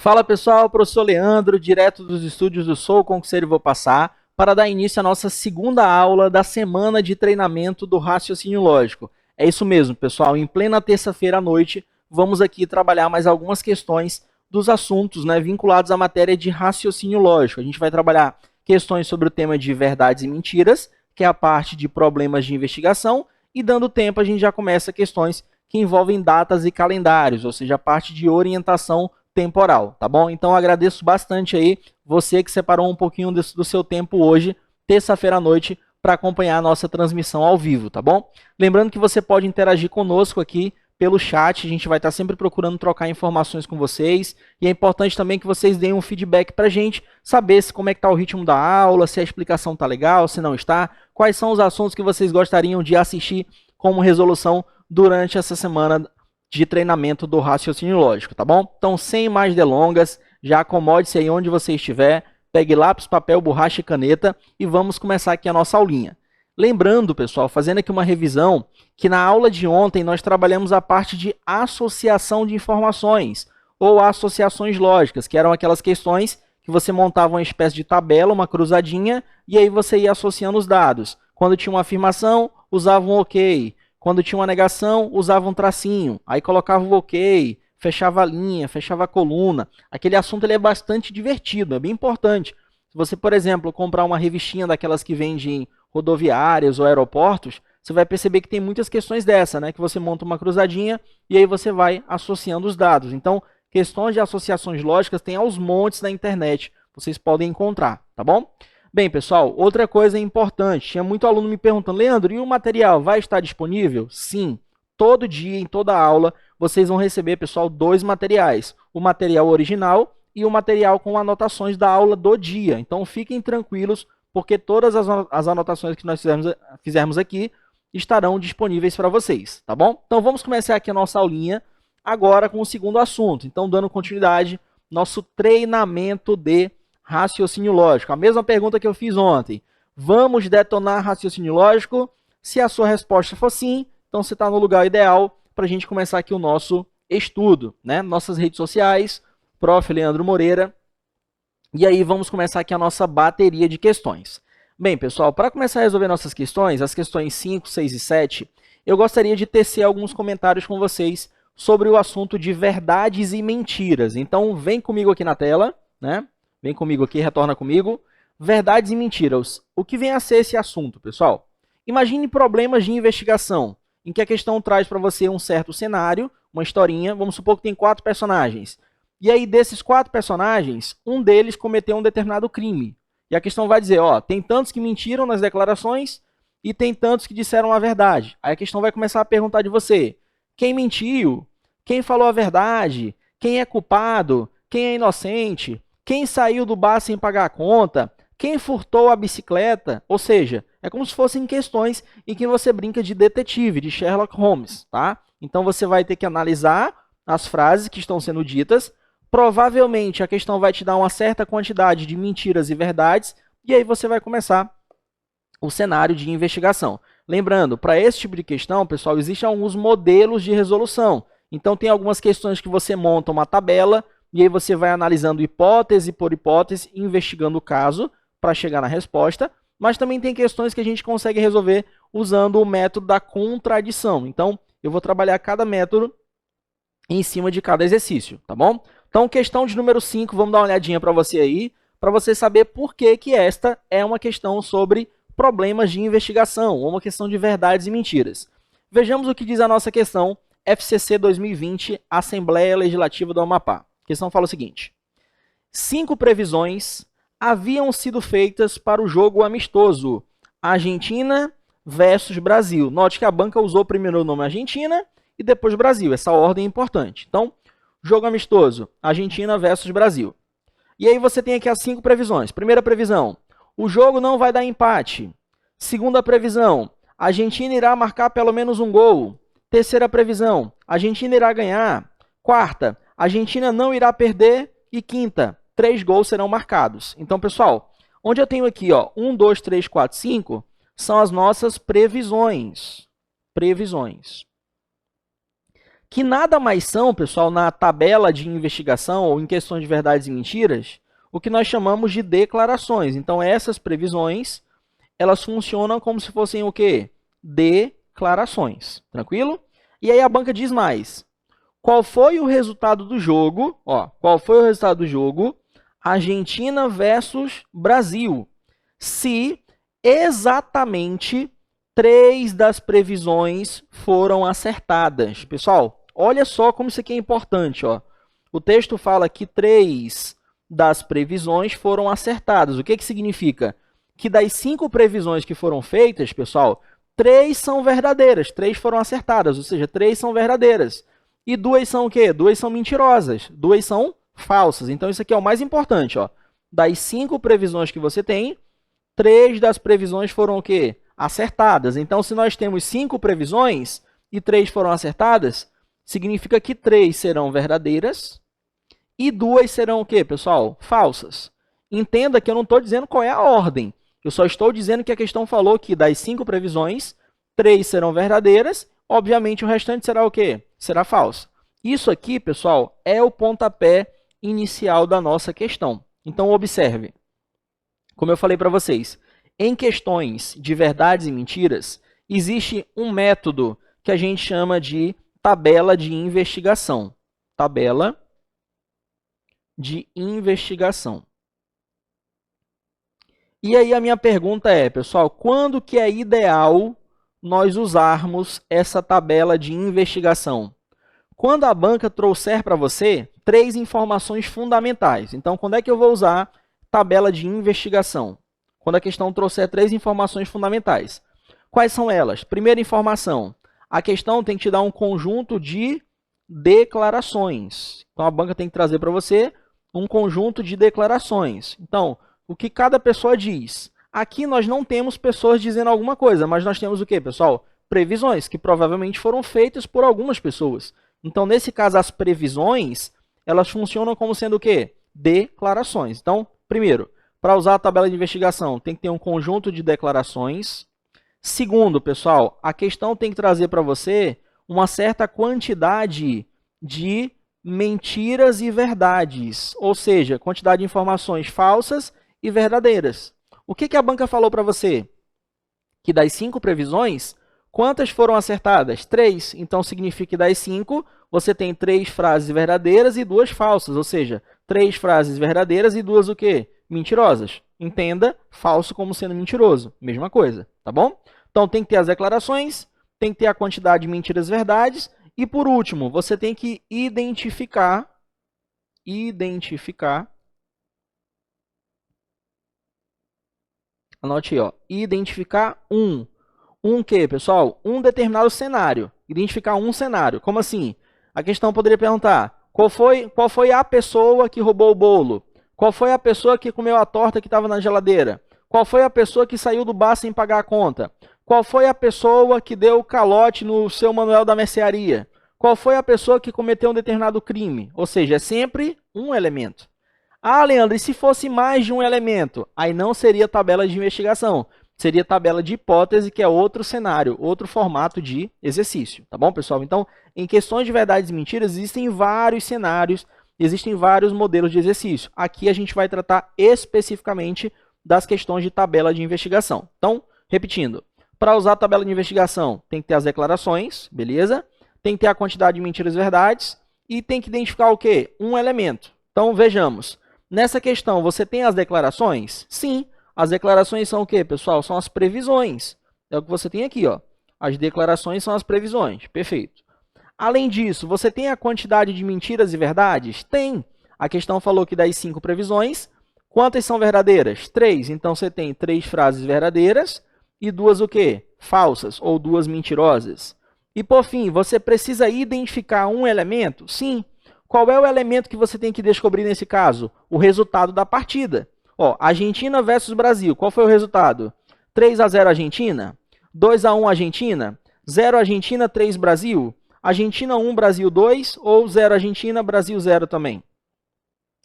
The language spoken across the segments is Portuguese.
Fala pessoal, professor Leandro, direto dos estúdios do Sou Concurseiro Vou Passar, para dar início à nossa segunda aula da semana de treinamento do raciocínio lógico. É isso mesmo, pessoal, em plena terça-feira à noite, vamos aqui trabalhar mais algumas questões dos assuntos vinculados à matéria de raciocínio lógico. A gente vai trabalhar questões sobre o tema de verdades e mentiras, que é a parte de problemas de investigação, e dando tempo a gente já começa questões que envolvem datas e calendários, ou seja, a parte de orientação temporal, tá bom? Então agradeço bastante aí você que separou um pouquinho do seu tempo hoje, terça-feira à noite, para acompanhar a nossa transmissão ao vivo, tá bom? Lembrando que você pode interagir conosco aqui pelo chat, a gente vai estar sempre procurando trocar informações com vocês, e é importante também que vocês deem um feedback para a gente, saber como é que está o ritmo da aula, se a explicação está legal, se não está, quais são os assuntos que vocês gostariam de assistir como resolução durante essa semana de treinamento do raciocínio lógico, tá bom? Então, sem mais delongas, já acomode-se aí onde você estiver, pegue lápis, papel, borracha e caneta e vamos começar aqui a nossa aulinha. Lembrando, pessoal, fazendo aqui uma revisão, que na aula de ontem nós trabalhamos a parte de associação de informações, ou associações lógicas, que eram aquelas questões que você montava uma espécie de tabela, uma cruzadinha, e aí você ia associando os dados. Quando tinha uma afirmação, usava um ok. Quando tinha uma negação, usava um tracinho, aí colocava o ok, fechava a linha, fechava a coluna. Aquele assunto ele é bastante divertido, é bem importante. Se você, por exemplo, comprar uma revistinha daquelas que vende em rodoviárias ou aeroportos, você vai perceber que tem muitas questões dessa, que você monta uma cruzadinha e aí você vai associando os dados. Então, questões de associações lógicas tem aos montes na internet, vocês podem encontrar, tá bom? Bem, pessoal, outra coisa importante, tinha muito aluno me perguntando, Leandro, e o material vai estar disponível? Sim, todo dia, em toda aula, vocês vão receber, pessoal, 2 materiais, o material original e o material com anotações da aula do dia. Então, fiquem tranquilos, porque todas as anotações que nós fizermos aqui estarão disponíveis para vocês, tá bom? Então, vamos começar aqui a nossa aulinha agora com o segundo assunto. Então, dando continuidade, nosso treinamento de raciocínio lógico. A mesma pergunta que eu fiz ontem. Vamos detonar raciocínio lógico? Se a sua resposta for sim, então você está no lugar ideal para a gente começar aqui o nosso estudo, Nossas redes sociais, Prof. Leandro Moreira. E aí vamos começar aqui a nossa bateria de questões. Bem, pessoal, para começar a resolver nossas questões, as questões 5, 6 e 7, eu gostaria de tecer alguns comentários com vocês sobre o assunto de verdades e mentiras. Então, vem comigo aqui na tela, Vem comigo aqui, retorna comigo. Verdades e mentiras. O que vem a ser esse assunto, pessoal? Imagine problemas de investigação, em que a questão traz para você um certo cenário, uma historinha. Vamos supor que tem 4 personagens. E aí, desses 4 personagens, um deles cometeu um determinado crime. E a questão vai dizer, tem tantos que mentiram nas declarações e tem tantos que disseram a verdade. Aí a questão vai começar a perguntar de você, quem mentiu? Quem falou a verdade? Quem é culpado? Quem é inocente? Quem saiu do bar sem pagar a conta? Quem furtou a bicicleta? Ou seja, é como se fossem questões em que você brinca de detetive, de Sherlock Holmes, tá? Então, você vai ter que analisar as frases que estão sendo ditas. Provavelmente, a questão vai te dar uma certa quantidade de mentiras e verdades, e aí você vai começar o cenário de investigação. Lembrando, para esse tipo de questão, pessoal, existem alguns modelos de resolução. Então, tem algumas questões que você monta uma tabela, e aí você vai analisando hipótese por hipótese, investigando o caso para chegar na resposta, mas também tem questões que a gente consegue resolver usando o método da contradição. Então, eu vou trabalhar cada método em cima de cada exercício, tá bom? Então, questão de número 5, vamos dar uma olhadinha para você aí, para você saber por que esta é uma questão sobre problemas de investigação, ou uma questão de verdades e mentiras. Vejamos o que diz a nossa questão FCC 2020, Assembleia Legislativa do Amapá. A questão fala o seguinte: 5 previsões haviam sido feitas para o jogo amistoso Argentina versus Brasil. Note que a banca usou primeiro o nome Argentina e depois Brasil. Essa ordem é importante. Então, jogo amistoso, Argentina versus Brasil. E aí você tem aqui as 5 previsões. Primeira previsão, o jogo não vai dar empate. Segunda previsão, a Argentina irá marcar pelo menos um gol. Terceira previsão, a Argentina irá ganhar. Quarta, a Argentina não irá perder. E quinta, 3 gols serão marcados. Então, pessoal, onde eu tenho aqui 1, 2, 3, 4, 5, são as nossas previsões. Previsões. que nada mais são, pessoal, na tabela de investigação ou em questões de verdades e mentiras, o que nós chamamos de declarações. Então, essas previsões, elas funcionam como se fossem o quê? Declarações, tranquilo? E aí a banca diz mais. Qual foi o resultado do jogo? Ó, qual foi o resultado do jogo? Argentina versus Brasil. Se exatamente 3 das previsões foram acertadas. Pessoal, olha só como isso aqui é importante. Ó. O texto fala que 3 das previsões foram acertadas. O que, que significa? Que das 5 previsões que foram feitas, pessoal, 3 são verdadeiras, 3 foram acertadas, ou seja, 3 são verdadeiras. E 2 são o quê? 2 são mentirosas, 2 são falsas. Então, isso aqui é o mais importante. Ó. Das 5 previsões que você tem, 3 das previsões foram o quê? Acertadas. Então, se nós temos 5 previsões e 3 foram acertadas, significa que 3 serão verdadeiras e 2 serão o quê, pessoal? Falsas. Entenda que eu não estou dizendo qual é a ordem. Eu só estou dizendo que a questão falou que das 5 previsões, 3 serão verdadeiras, obviamente o restante será o quê? Será falso. Isso aqui, pessoal, é o pontapé inicial da nossa questão. Então, observe. Como eu falei para vocês, em questões de verdades e mentiras, existe um método que a gente chama de tabela de investigação. Tabela de investigação. E aí a minha pergunta é, pessoal, quando que é ideal nós usarmos essa tabela de investigação? Quando a banca trouxer para você 3 informações fundamentais. Então, quando é que eu vou usar tabela de investigação? Quando a questão trouxer 3 informações fundamentais. Quais são elas? Primeira informação, a questão tem que te dar um conjunto de declarações. Então, a banca tem que trazer para você um conjunto de declarações. Então, o que cada pessoa diz. Aqui nós não temos pessoas dizendo alguma coisa, mas nós temos o quê, pessoal? Previsões, que provavelmente foram feitas por algumas pessoas. Então, nesse caso, as previsões, elas funcionam como sendo o quê? Declarações. Então, primeiro, para usar a tabela de investigação, tem que ter um conjunto de declarações. Segundo, pessoal, a questão tem que trazer para você uma certa quantidade de mentiras e verdades, ou seja, quantidade de informações falsas e verdadeiras. O que a banca falou para você? Que das 5 previsões, quantas foram acertadas? 3. Então, significa que das 5, você tem 3 frases verdadeiras e 2 falsas, ou seja, 3 frases verdadeiras e 2 o quê? Mentirosas. Entenda falso como sendo mentiroso. Mesma coisa, tá bom? Então, tem que ter as declarações, tem que ter a quantidade de mentiras e verdades, e por último, você tem que identificar anote aí, ó, identificar um quê, pessoal? Um determinado cenário. Identificar um cenário. Como assim? A questão poderia perguntar, qual foi a pessoa que roubou o bolo? Qual foi a pessoa que comeu a torta que estava na geladeira? Qual foi a pessoa que saiu do bar sem pagar a conta? Qual foi a pessoa que deu calote no seu manual da mercearia? Qual foi a pessoa que cometeu um determinado crime? Ou seja, é sempre um elemento. Ah, Leandro, e se fosse mais de um elemento? Aí não seria tabela de investigação, seria tabela de hipótese, que é outro cenário, outro formato de exercício. Tá bom, pessoal? Então, em questões de verdades e mentiras, existem vários cenários, existem vários modelos de exercício. Aqui a gente vai tratar especificamente das questões de tabela de investigação. Então, repetindo, para usar a tabela de investigação, tem que ter as declarações, beleza? Tem que ter a quantidade de mentiras e verdades e tem que identificar o quê? Um elemento. Então, vejamos. Nessa questão, você tem as declarações? Sim. As declarações são o quê, pessoal? São as previsões. É o que você tem aqui, ó. As declarações são as previsões. Perfeito. Além disso, você tem a quantidade de mentiras e verdades? Tem. A questão falou que das 5 previsões, quantas são verdadeiras? 3. Então, você tem 3 frases verdadeiras e 2 o quê? Falsas ou 2 mentirosas. E, por fim, você precisa identificar um elemento? Sim. Qual é o elemento que você tem que descobrir nesse caso? O resultado da partida. Ó, Argentina versus Brasil. Qual foi o resultado? 3-0 Argentina? 2-1 Argentina? 0 Argentina, 3 Brasil? Argentina 1, Brasil 2? Ou 0 Argentina, Brasil 0 também?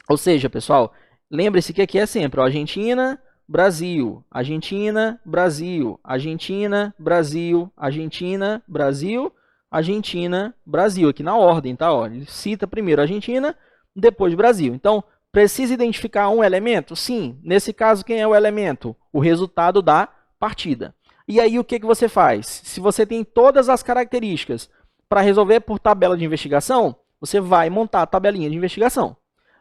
Ou seja, pessoal, lembre-se que aqui é sempre ó, Argentina, Brasil, Argentina, Brasil, Argentina, Brasil, Argentina, Brasil, Argentina, Brasil, aqui na ordem, tá? Ó, ele cita primeiro Argentina, depois Brasil. Então, precisa identificar um elemento? Sim. Nesse caso, quem é o elemento? O resultado da partida. E aí, o que você faz? Se você tem todas as características para resolver por tabela de investigação, você vai montar a tabelinha de investigação.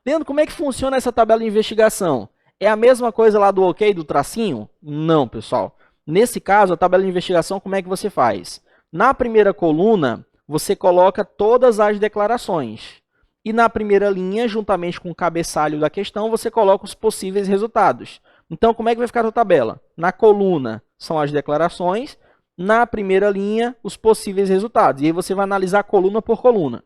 Leandro, como é que funciona essa tabela de investigação? É a mesma coisa lá do OK, do tracinho? Não, pessoal. Nesse caso, a tabela de investigação, como é que você faz? Na primeira coluna, você coloca todas as declarações. E na primeira linha, juntamente com o cabeçalho da questão, você coloca os possíveis resultados. Então, como é que vai ficar a tua tabela? Na coluna são as declarações, na primeira linha, os possíveis resultados. E aí você vai analisar coluna por coluna.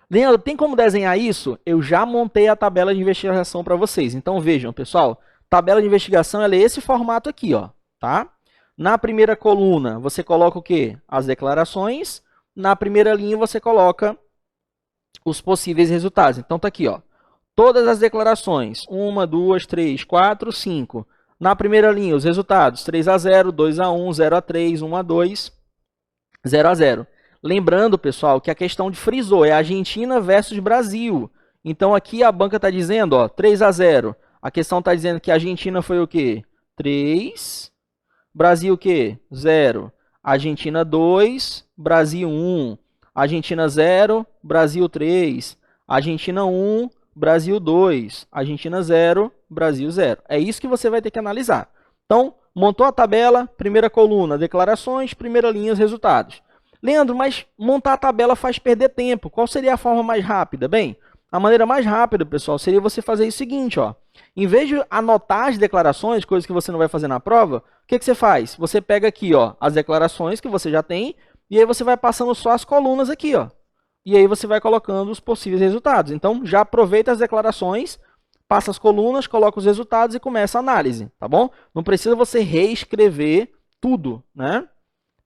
Leandro, tem como desenhar isso? Eu já montei a tabela de investigação para vocês. Então, vejam, pessoal, tabela de investigação ela é esse formato aqui, ó, tá? Na primeira coluna, você coloca o quê? As declarações. Na primeira linha, você coloca os possíveis resultados. Então, tá aqui, ó. Todas as declarações. 1, 2, 3, 4, 5. Na primeira linha, os resultados. 3-0, 2-1, 0-3, 1-2, 0-0. Lembrando, pessoal, que a questão de frisou é Argentina versus Brasil. Então, aqui a banca está dizendo, ó, 3-0. A questão está dizendo que a Argentina foi o quê? 3. Brasil o quê? 0. Argentina 2. Brasil 1. Argentina 0. Brasil 3. Argentina 1. Brasil 2. Argentina 0. Brasil 0. É isso que você vai ter que analisar. Então, montou a tabela, primeira coluna, declarações, primeira linha, os resultados. Leandro, mas montar a tabela faz perder tempo. Qual seria a forma mais rápida? Bem, a maneira mais rápida, pessoal, seria você fazer o seguinte, ó. Em vez de anotar as declarações, coisas que você não vai fazer na prova, o que você faz? Você pega aqui, ó, as declarações que você já tem, e aí você vai passando só as colunas aqui, ó. E aí você vai colocando os possíveis resultados. Então, já aproveita as declarações, passa as colunas, coloca os resultados e começa a análise, tá bom? Não precisa você reescrever tudo, né?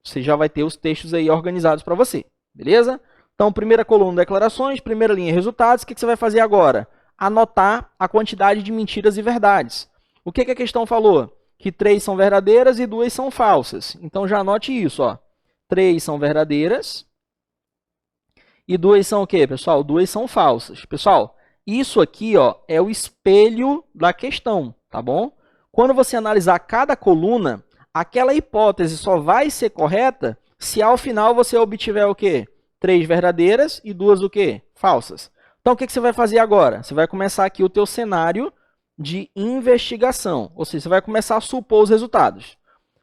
Você já vai ter os textos aí organizados para você, beleza? Então, primeira coluna, declarações, primeira linha, resultados. O que você vai fazer agora? Anotar a quantidade de mentiras e verdades. O que a questão falou? Que 3 são verdadeiras e 2 são falsas. Então, já anote isso, ó. 3 são verdadeiras e 2 são o quê, pessoal? 2 são falsas. Pessoal, isso aqui, ó, é o espelho da questão, tá bom? Quando você analisar cada coluna, aquela hipótese só vai ser correta se ao final você obtiver o quê? 3 verdadeiras e 2 o quê? Falsas. Então, o que você vai fazer agora? Você vai começar aqui o teu cenário de investigação, ou seja, você vai começar a supor os resultados.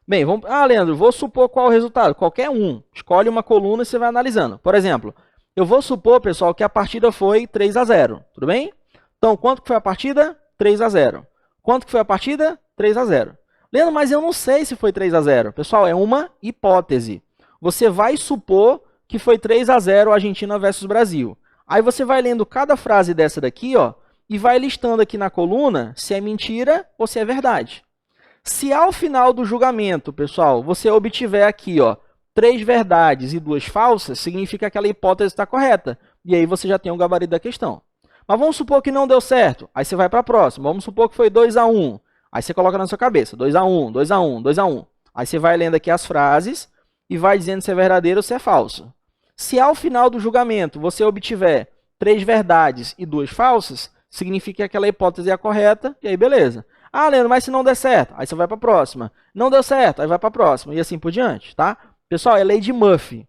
Bem, vamos... Leandro, vou supor qual o resultado? Qualquer um. Escolhe uma coluna e você vai analisando. Por exemplo, eu vou supor, pessoal, que a partida foi 3-0, tudo bem? Então, quanto que foi a partida? 3-0. Quanto que foi a partida? 3-0. Leandro, mas eu não sei se foi 3-0. Pessoal, é uma hipótese. Você vai supor que foi 3-0 Argentina versus Brasil. Aí você vai lendo cada frase dessa daqui, ó, e vai listando aqui na coluna se é mentira ou se é verdade. Se ao final do julgamento, pessoal, você obtiver aqui, ó, 3 verdades e 2 falsas, significa que aquela hipótese está correta. E aí você já tem o gabarito da questão. Mas vamos supor que não deu certo. Aí você vai para a próxima. Vamos supor que foi 2-1. Aí você coloca na sua cabeça, 2-1, 2-1, 2-1. Aí você vai lendo aqui as frases e vai dizendo se é verdadeiro ou se é falso. Se ao final do julgamento você obtiver 3 verdades e 2 falsas, significa que aquela hipótese é a correta, e aí beleza. Leandro, mas se não der certo, aí você vai para a próxima. Não deu certo, aí vai para a próxima, e assim por diante, tá? Pessoal, é lei de Murphy.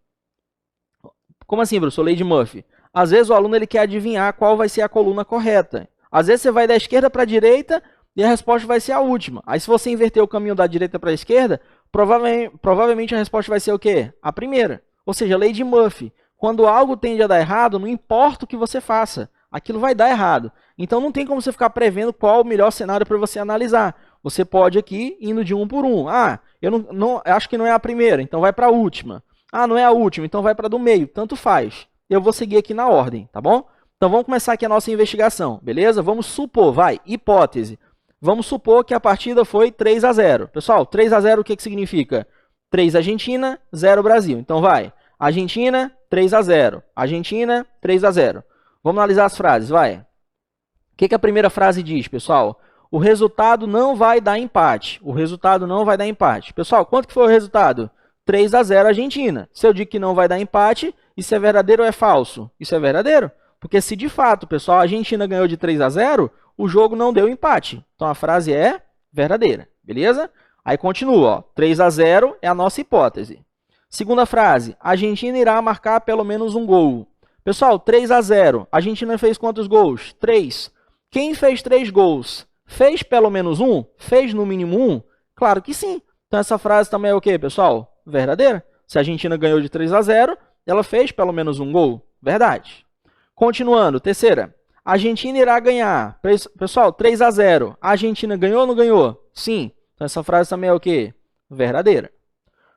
Como assim, professor? Lei de Murphy. Às vezes o aluno ele quer adivinhar qual vai ser a coluna correta. Às vezes você vai da esquerda para a direita e a resposta vai ser a última. Aí se você inverter o caminho da direita para a esquerda, provavelmente a resposta vai ser o quê? A primeira. Ou seja, lei de Murphy. Quando algo tende a dar errado, não importa o que você faça, aquilo vai dar errado. Então não tem como você ficar prevendo qual o melhor cenário para você analisar. Você pode aqui indo de um por um. Eu não acho que não é a primeira, então vai para a última. Não é a última, então vai para a do meio. Tanto faz. Eu vou seguir aqui na ordem, tá bom? Então vamos começar aqui a nossa investigação, beleza? Vamos supor, hipótese. Vamos supor que a partida foi 3-0. Pessoal, 3-0 o que significa? 3 Argentina, 0 Brasil. Então vai. Argentina, 3-0. Argentina, 3-0. Vamos analisar as frases, vai. O que a primeira frase diz, pessoal? O resultado não vai dar empate. O resultado não vai dar empate. Pessoal, quanto que foi o resultado? 3-0 Argentina. Se eu digo que não vai dar empate, isso é verdadeiro ou é falso? Isso é verdadeiro. Porque se de fato, pessoal, a Argentina ganhou de 3-0, o jogo não deu empate. Então a frase é verdadeira, beleza? Aí continua, ó, 3-0 é a nossa hipótese. Segunda frase, a Argentina irá marcar pelo menos um gol. Pessoal, 3-0, a Argentina fez quantos gols? 3. Quem fez 3 gols? Fez pelo menos um? Fez no mínimo um? Claro que sim. Então essa frase também é o quê, pessoal? Verdadeira. Se a Argentina ganhou de 3-0, ela fez pelo menos um gol. Verdade. Continuando, terceira. A Argentina irá ganhar. Pessoal, 3-0. A Argentina ganhou ou não ganhou? Sim. Então essa frase também é o quê? Verdadeira.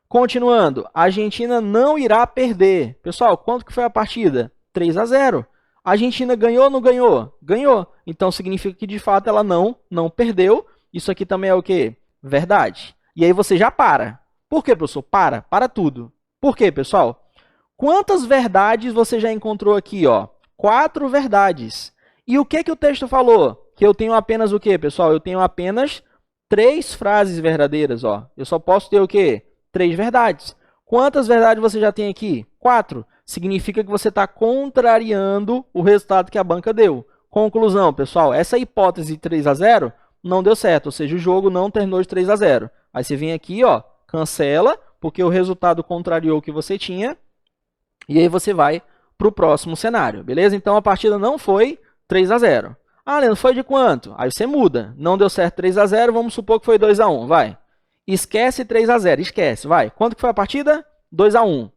Continuando, a Argentina não irá perder. Pessoal, quanto que foi a partida? 3-0. A Argentina ganhou ou não ganhou? Ganhou. Então significa que de fato ela não perdeu. Isso aqui também é o quê? Verdade. E aí você já para. Por quê, professor? Para tudo. Por quê, pessoal? Quantas verdades você já encontrou aqui, ó? 4 verdades. E o que o texto falou? Que eu tenho apenas o quê, pessoal? Eu tenho apenas 3 frases verdadeiras, ó. Eu só posso ter o quê? 3 verdades. Quantas verdades você já tem aqui? 4. Significa que você está contrariando o resultado que a banca deu. Conclusão, pessoal, essa hipótese de 3-0 não deu certo, ou seja, o jogo não terminou de 3-0. Aí você vem aqui, ó, cancela, porque o resultado contrariou o que você tinha, e aí você vai para o próximo cenário, beleza? Então a partida não foi 3-0. Ah, Leandro, foi de quanto? Aí você muda. Não deu certo 3-0, vamos supor que foi 2-1, vai. Esquece 3-0, esquece, vai. Quanto que foi a partida? 2-1.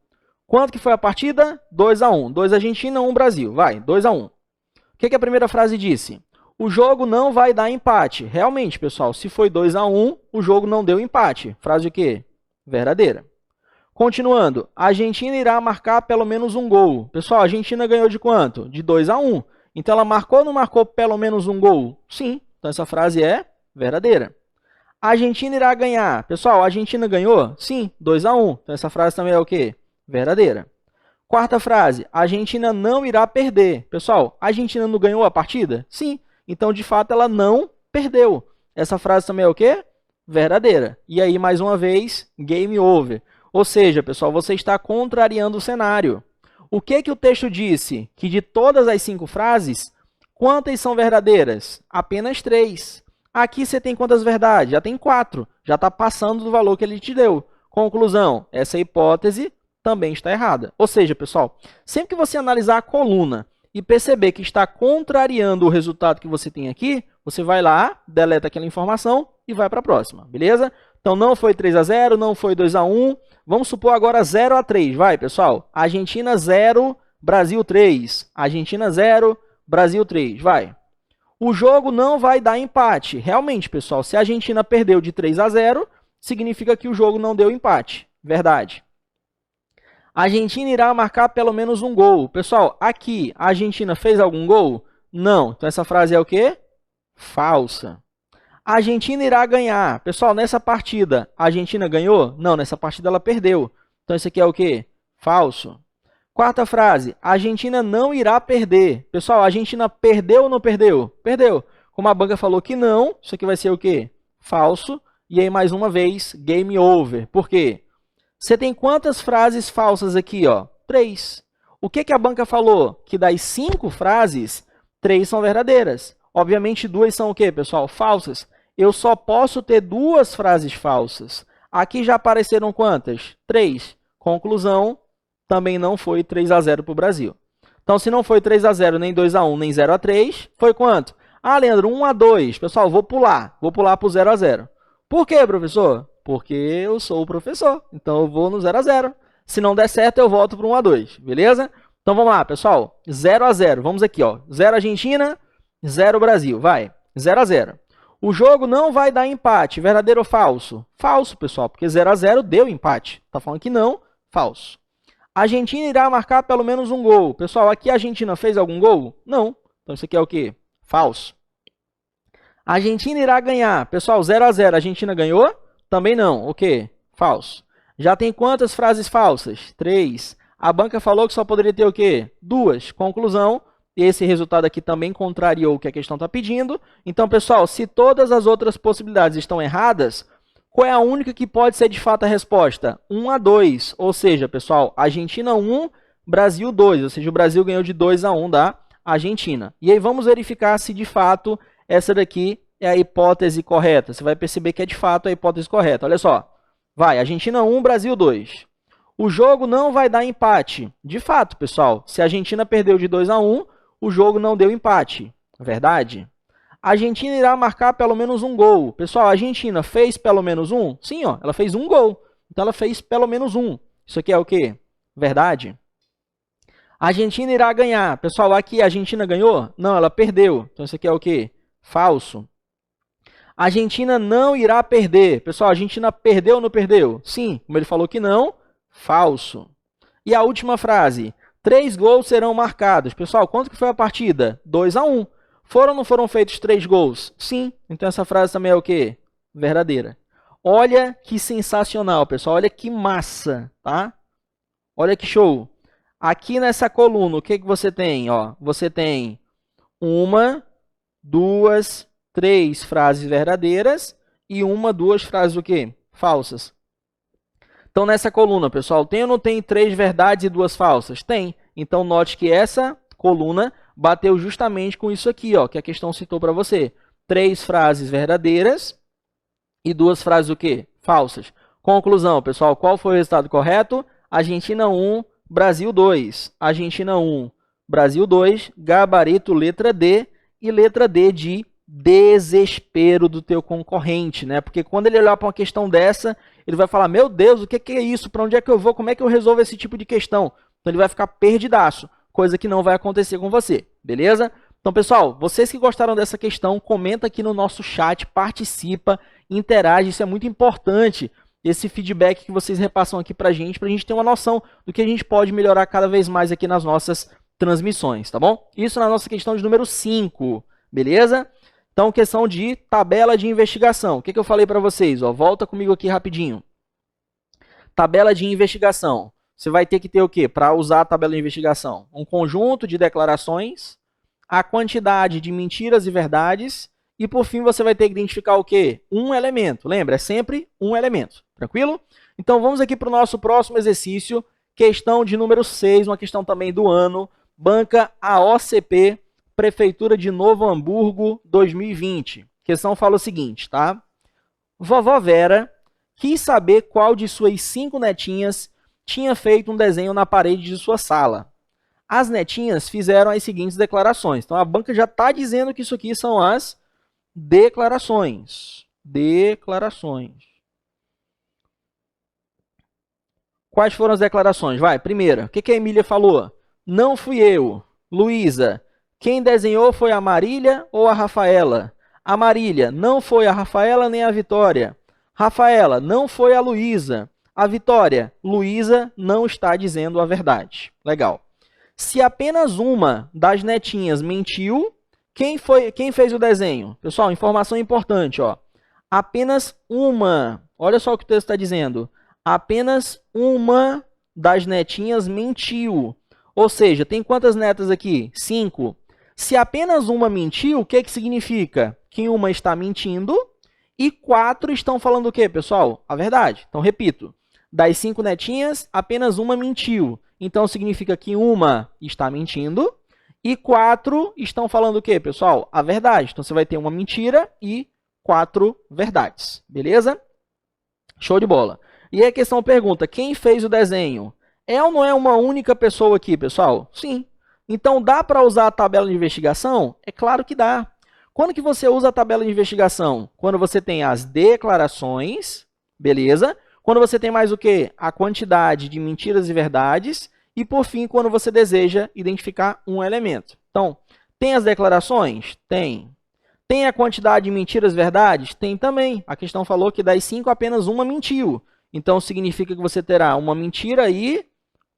Quanto que foi a partida? 2-1. 2 Argentina, 1 Brasil, vai, 2-1. O que a primeira frase disse? O jogo não vai dar empate. Realmente, pessoal, se foi 2-1, o jogo não deu empate. Frase o quê? Verdadeira. Continuando, a Argentina irá marcar pelo menos um gol. Pessoal, a Argentina ganhou de quanto? De 2-1. Então, ela marcou ou não marcou pelo menos um gol? Sim. Então, essa frase é verdadeira. A Argentina irá ganhar. Pessoal, a Argentina ganhou? Sim, 2-1. Então, essa frase também é o quê? Verdadeira. Quarta frase, a Argentina não irá perder. Pessoal, a Argentina não ganhou a partida? Sim. Então, de fato, ela não perdeu. Essa frase também é o quê? Verdadeira. E aí, mais uma vez, game over. Ou seja, pessoal, você está contrariando o cenário. O que o texto disse? Que de todas as 5 frases, quantas são verdadeiras? Apenas 3. Aqui você tem quantas verdades? Já tem 4. Já está passando do valor que ele te deu. Conclusão, essa hipótese também está errada. Ou seja, pessoal, sempre que você analisar a coluna e perceber que está contrariando o resultado que você tem aqui, você vai lá, deleta aquela informação e vai para a próxima, beleza? Então, não foi 3-0, não foi 2-1. Vamos supor agora 0-3. Vai, pessoal. Argentina 0, Brasil 3. Argentina 0, Brasil 3. Vai. O jogo não vai dar empate. Realmente, pessoal, se a Argentina perdeu de 3-0, significa que o jogo não deu empate. Verdade. A Argentina irá marcar pelo menos um gol. Pessoal, aqui, a Argentina fez algum gol? Não. Então, essa frase é o quê? Falsa. A Argentina irá ganhar. Pessoal, nessa partida, a Argentina ganhou? Não, nessa partida ela perdeu. Então, isso aqui é o quê? Falso. Quarta frase, a Argentina não irá perder. Pessoal, a Argentina perdeu ou não perdeu? Perdeu. Como a banca falou que não, isso aqui vai ser o quê? Falso. E aí, mais uma vez, game over. Por quê? Você tem quantas frases falsas aqui, ó? 3. O que a banca falou? Que das 5 frases, 3 são verdadeiras. Obviamente, 2 são o quê, pessoal? Falsas. Eu só posso ter 2 frases falsas. Aqui já apareceram quantas? 3. Conclusão, também não foi 3-0 para o Brasil. Então, se não foi 3-0, nem 2-1, nem 0-3, foi quanto? Ah, Leandro, 1-2. Pessoal, vou pular para o 0-0. Por quê, professor? Porque eu sou o professor, então eu vou no 0-0. Se não der certo, eu volto para o 1-2, beleza? Então, vamos lá, pessoal. 0-0. Vamos aqui, ó. 0 Argentina, 0 Brasil. Vai. 0-0. O jogo não vai dar empate. Verdadeiro ou falso? Falso, pessoal, porque 0-0 deu empate. Tá falando que não? Falso. A Argentina irá marcar pelo menos um gol. Pessoal, aqui a Argentina fez algum gol? Não. Então, isso aqui é o quê? Falso. A Argentina irá ganhar. Pessoal, 0-0. A Argentina ganhou? Também não. O quê? Falso. Já tem quantas frases falsas? 3. A banca falou que só poderia ter o quê? 2. Conclusão, esse resultado aqui também contrariou o que a questão está pedindo. Então, pessoal, se todas as outras possibilidades estão erradas, Qual é a única que pode ser de fato a resposta? 1-2, ou seja, pessoal, Argentina 1, Brasil 2, ou seja, o Brasil ganhou de 2-1 da Argentina. E aí vamos verificar se de fato essa daqui é a hipótese correta. Você vai perceber que é de fato a hipótese correta. Olha só, vai, Argentina 1, Brasil 2. O jogo não vai dar empate. De fato, pessoal, se a Argentina perdeu de 2-1, o jogo não deu empate. Verdade? A Argentina irá marcar pelo menos um gol. Pessoal, a Argentina fez pelo menos um? Sim, ó, ela fez um gol. Então, ela fez pelo menos um. Isso aqui é o quê? Verdade? A Argentina irá ganhar. Pessoal, aqui a Argentina ganhou? Não, ela perdeu. Então, isso aqui é o quê? Falso. A Argentina não irá perder. Pessoal, a Argentina perdeu ou não perdeu? Sim, como ele falou que não, falso. E a última frase. 3 gols serão marcados. Pessoal, quanto que foi a partida? 2-1. Foram ou não foram feitos 3 gols? Sim. Então, essa frase também é o quê? Verdadeira. Olha que sensacional, pessoal. Olha que massa, tá? Olha que show. Aqui nessa coluna, o que você tem? Ó, você tem 1, 2, 3 frases verdadeiras e 1, 2 frases o quê? Falsas. Então, nessa coluna, pessoal, tem ou não tem 3 verdades e 2 falsas? Tem. Então, note que essa coluna bateu justamente com isso aqui, ó, que a questão citou para você. 3 frases verdadeiras e 2 frases o quê? Falsas. Conclusão, pessoal, qual foi o resultado correto? Argentina 1, Brasil 2. Argentina 1, Brasil 2, gabarito letra D e letra D de desespero do teu concorrente, né? Porque quando ele olhar para uma questão dessa, ele vai falar, meu Deus, o que é isso? Para onde é que eu vou? Como é que eu resolvo esse tipo de questão? Então, ele vai ficar perdidaço, coisa que não vai acontecer com você, beleza? Então, pessoal, vocês que gostaram dessa questão, comenta aqui no nosso chat, participa, interage, isso é muito importante, esse feedback que vocês repassam aqui para a gente ter uma noção do que a gente pode melhorar cada vez mais aqui nas nossas transmissões, tá bom? Isso na nossa questão de número 5, beleza? Então, questão de tabela de investigação. O que eu falei para vocês? Ó, volta comigo aqui rapidinho. Tabela de investigação. Você vai ter que ter o quê? Para usar a tabela de investigação? Um conjunto de declarações, a quantidade de mentiras e verdades, e por fim você vai ter que identificar o quê? Um elemento. Lembra? É sempre um elemento. Tranquilo? Então, vamos aqui para o nosso próximo exercício. Questão de número 6, uma questão também do ano. Banca AOCP, Prefeitura de Novo Hamburgo, 2020. A questão fala o seguinte, tá? Vovó Vera quis saber qual de suas 5 netinhas tinha feito um desenho na parede de sua sala. As netinhas fizeram as seguintes declarações. Então, a banca já está dizendo que isso aqui são as declarações. Declarações. Quais foram as declarações? Vai, primeira. O que a Emília falou? Não fui eu. Luísa. Quem desenhou foi a Marília ou a Rafaela? A Marília, não foi a Rafaela nem a Vitória. Rafaela, não foi a Luísa. A Vitória, Luísa não está dizendo a verdade. Legal. Se apenas uma das netinhas mentiu, quem fez o desenho? Pessoal, informação importante, ó. Apenas uma. Olha só o que o texto está dizendo. Apenas uma das netinhas mentiu. Ou seja, tem quantas netas aqui? 5. Se apenas uma mentiu, o que significa? Que uma está mentindo e 4 estão falando o quê, pessoal? A verdade. Então, repito. Das 5 netinhas, apenas uma mentiu. Então, significa que uma está mentindo e 4 estão falando o quê, pessoal? A verdade. Então, você vai ter uma mentira e 4 verdades. Beleza? Show de bola. E aí a questão pergunta, quem fez o desenho? É ou não é uma única pessoa aqui, pessoal? Sim. Então, dá para usar a tabela de investigação? É claro que dá. Quando que você usa a tabela de investigação? Quando você tem as declarações, beleza? Quando você tem mais o quê? A quantidade de mentiras e verdades. E, por fim, quando você deseja identificar um elemento. Então, tem as declarações? Tem. Tem a quantidade de mentiras e verdades? Tem também. A questão falou que das 5, apenas uma mentiu. Então, significa que você terá uma mentira e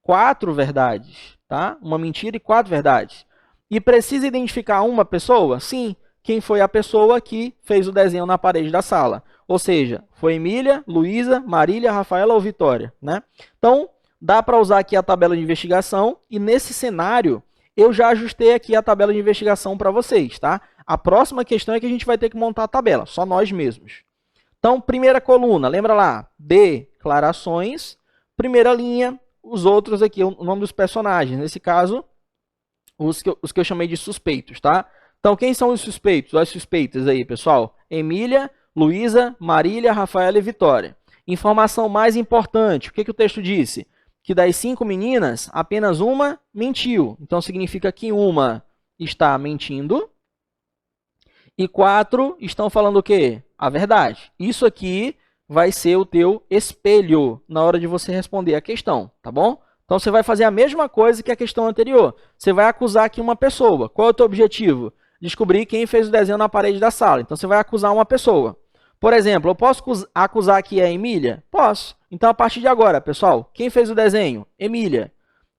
4 verdades. Tá? Uma mentira e 4 verdades. E precisa identificar uma pessoa? Sim. Quem foi a pessoa que fez o desenho na parede da sala? Ou seja, foi Emília, Luísa, Marília, Rafaela ou Vitória, né? Então, dá para usar aqui a tabela de investigação e nesse cenário eu já ajustei aqui a tabela de investigação para vocês, tá? A próxima questão é que a gente vai ter que montar a tabela, só nós mesmos. Então, primeira coluna, lembra lá, declarações, primeira linha, os outros aqui, o nome dos personagens, nesse caso, os que eu chamei de suspeitos, tá? Então, quem são os suspeitos? As suspeitas aí, pessoal? Emília, Luísa, Marília, Rafaela e Vitória. Informação mais importante, o que o texto disse? Que das 5 meninas, apenas uma mentiu. Então, significa que uma está mentindo e 4 estão falando o quê? A verdade. Isso aqui vai ser o teu espelho na hora de você responder a questão, tá bom? Então, você vai fazer a mesma coisa que a questão anterior. Você vai acusar aqui uma pessoa. Qual é o teu objetivo? Descobrir quem fez o desenho na parede da sala. Então, você vai acusar uma pessoa. Por exemplo, eu posso acusar aqui a Emília? Posso. Então, a partir de agora, pessoal, quem fez o desenho? Emília.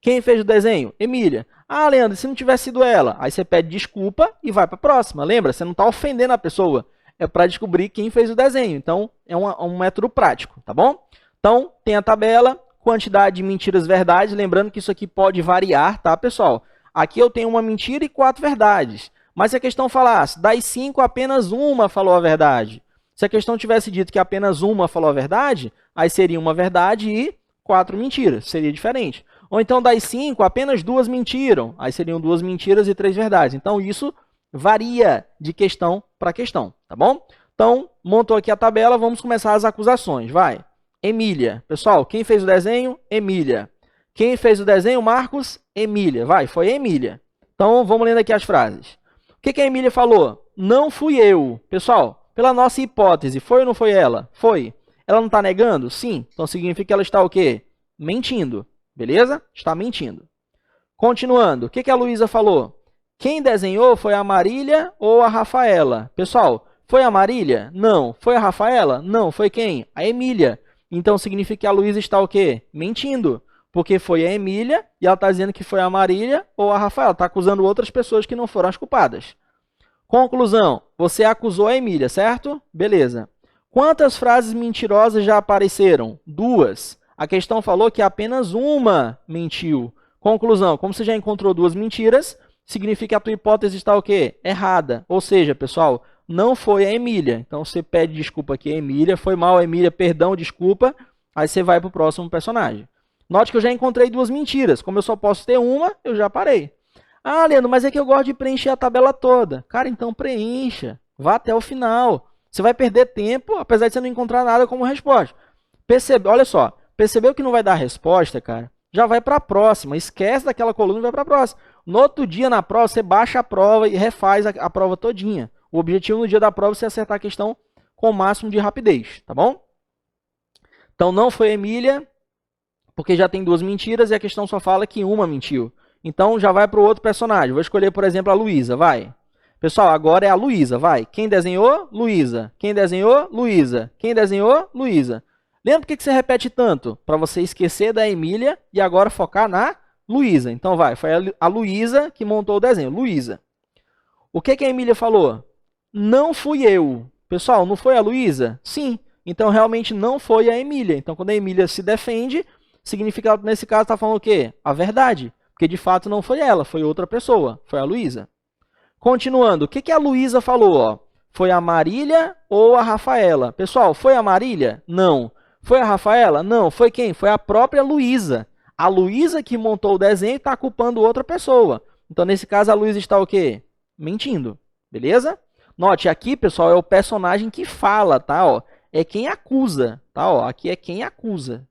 Quem fez o desenho? Emília. Ah, Leandro, se não tivesse sido ela? Aí você pede desculpa e vai para a próxima. Lembra? Você não está ofendendo a pessoa. É para descobrir quem fez o desenho. Então, é um método prático, tá bom? Então, tem a tabela, quantidade de mentiras e verdades. Lembrando que isso aqui pode variar, tá, pessoal? Aqui eu tenho uma mentira e 4 verdades. Mas se a questão falasse, das 5, apenas uma falou a verdade. Se a questão tivesse dito que apenas uma falou a verdade, aí seria uma verdade e 4 mentiras. Seria diferente. Ou então, das 5, apenas 2 mentiram. Aí seriam 2 mentiras e 3 verdades. Então, isso varia de questão para questão, tá bom? Então, montou aqui a tabela, vamos começar as acusações. Vai. Emília. Pessoal, quem fez o desenho? Emília. Quem fez o desenho? Marcos? Emília. Vai, foi Emília. Então, vamos lendo aqui as frases. O que a Emília falou? Não fui eu. Pessoal, pela nossa hipótese, foi ou não foi ela? Foi. Ela não está negando? Sim. Então, significa que ela está o quê? Mentindo. Beleza? Está mentindo. Continuando, o que a Luísa falou? Quem desenhou foi a Marília ou a Rafaela? Pessoal, foi a Marília? Não. Foi a Rafaela? Não. Foi quem? A Emília. Então, significa que a Luísa está o quê? Mentindo. Porque foi a Emília e ela está dizendo que foi a Marília ou a Rafaela. Está acusando outras pessoas que não foram as culpadas. Conclusão, você acusou a Emília, certo? Beleza. Quantas frases mentirosas já apareceram? 2. A questão falou que apenas uma mentiu. Conclusão, como você já encontrou 2 mentiras, significa que a tua hipótese está o quê? Errada. Ou seja, pessoal, não foi a Emília. Então, você pede desculpa aqui a Emília. Foi mal, Emília, perdão, desculpa. Aí você vai para o próximo personagem. Note que eu já encontrei 2 mentiras. Como eu só posso ter uma, eu já parei. Ah, Leandro, mas é que eu gosto de preencher a tabela toda. Cara, então preencha. Vá até o final. Você vai perder tempo, apesar de você não encontrar nada como resposta. Olha só, percebeu que não vai dar resposta, cara? Já vai para a próxima. Esquece daquela coluna e vai para a próxima. No outro dia, na prova, você baixa a prova e refaz a prova todinha. O objetivo no dia da prova é você acertar a questão com o máximo de rapidez, tá bom? Então, não foi a Emília, porque já tem 2 mentiras e a questão só fala que uma mentiu. Então, já vai para o outro personagem. Vou escolher, por exemplo, a Luísa. Vai. Pessoal, agora é a Luísa. Vai. Quem desenhou? Luísa. Quem desenhou? Luísa. Quem desenhou? Luísa. Lembra por que você repete tanto? Para você esquecer da Emília e agora focar na Luísa. Então, vai. Foi a Luísa que montou o desenho. Luísa. O que a Emília falou? Não fui eu. Pessoal, não foi a Luísa? Sim. Então, realmente não foi a Emília. Então, quando a Emília se defende, significa que, nesse caso, está falando o quê? A verdade. Porque, de fato, não foi ela, foi outra pessoa, foi a Luísa. Continuando, o que a Luísa falou? Ó? Foi a Marília ou a Rafaela? Pessoal, foi a Marília? Não. Foi a Rafaela? Não. Foi quem? Foi a própria Luísa. A Luísa que montou o desenho está culpando outra pessoa. Então, nesse caso, a Luísa está o quê? Mentindo. Beleza? Note, aqui, pessoal, é o personagem que fala, tá? Ó, é quem acusa, tá? Ó, aqui é quem acusa.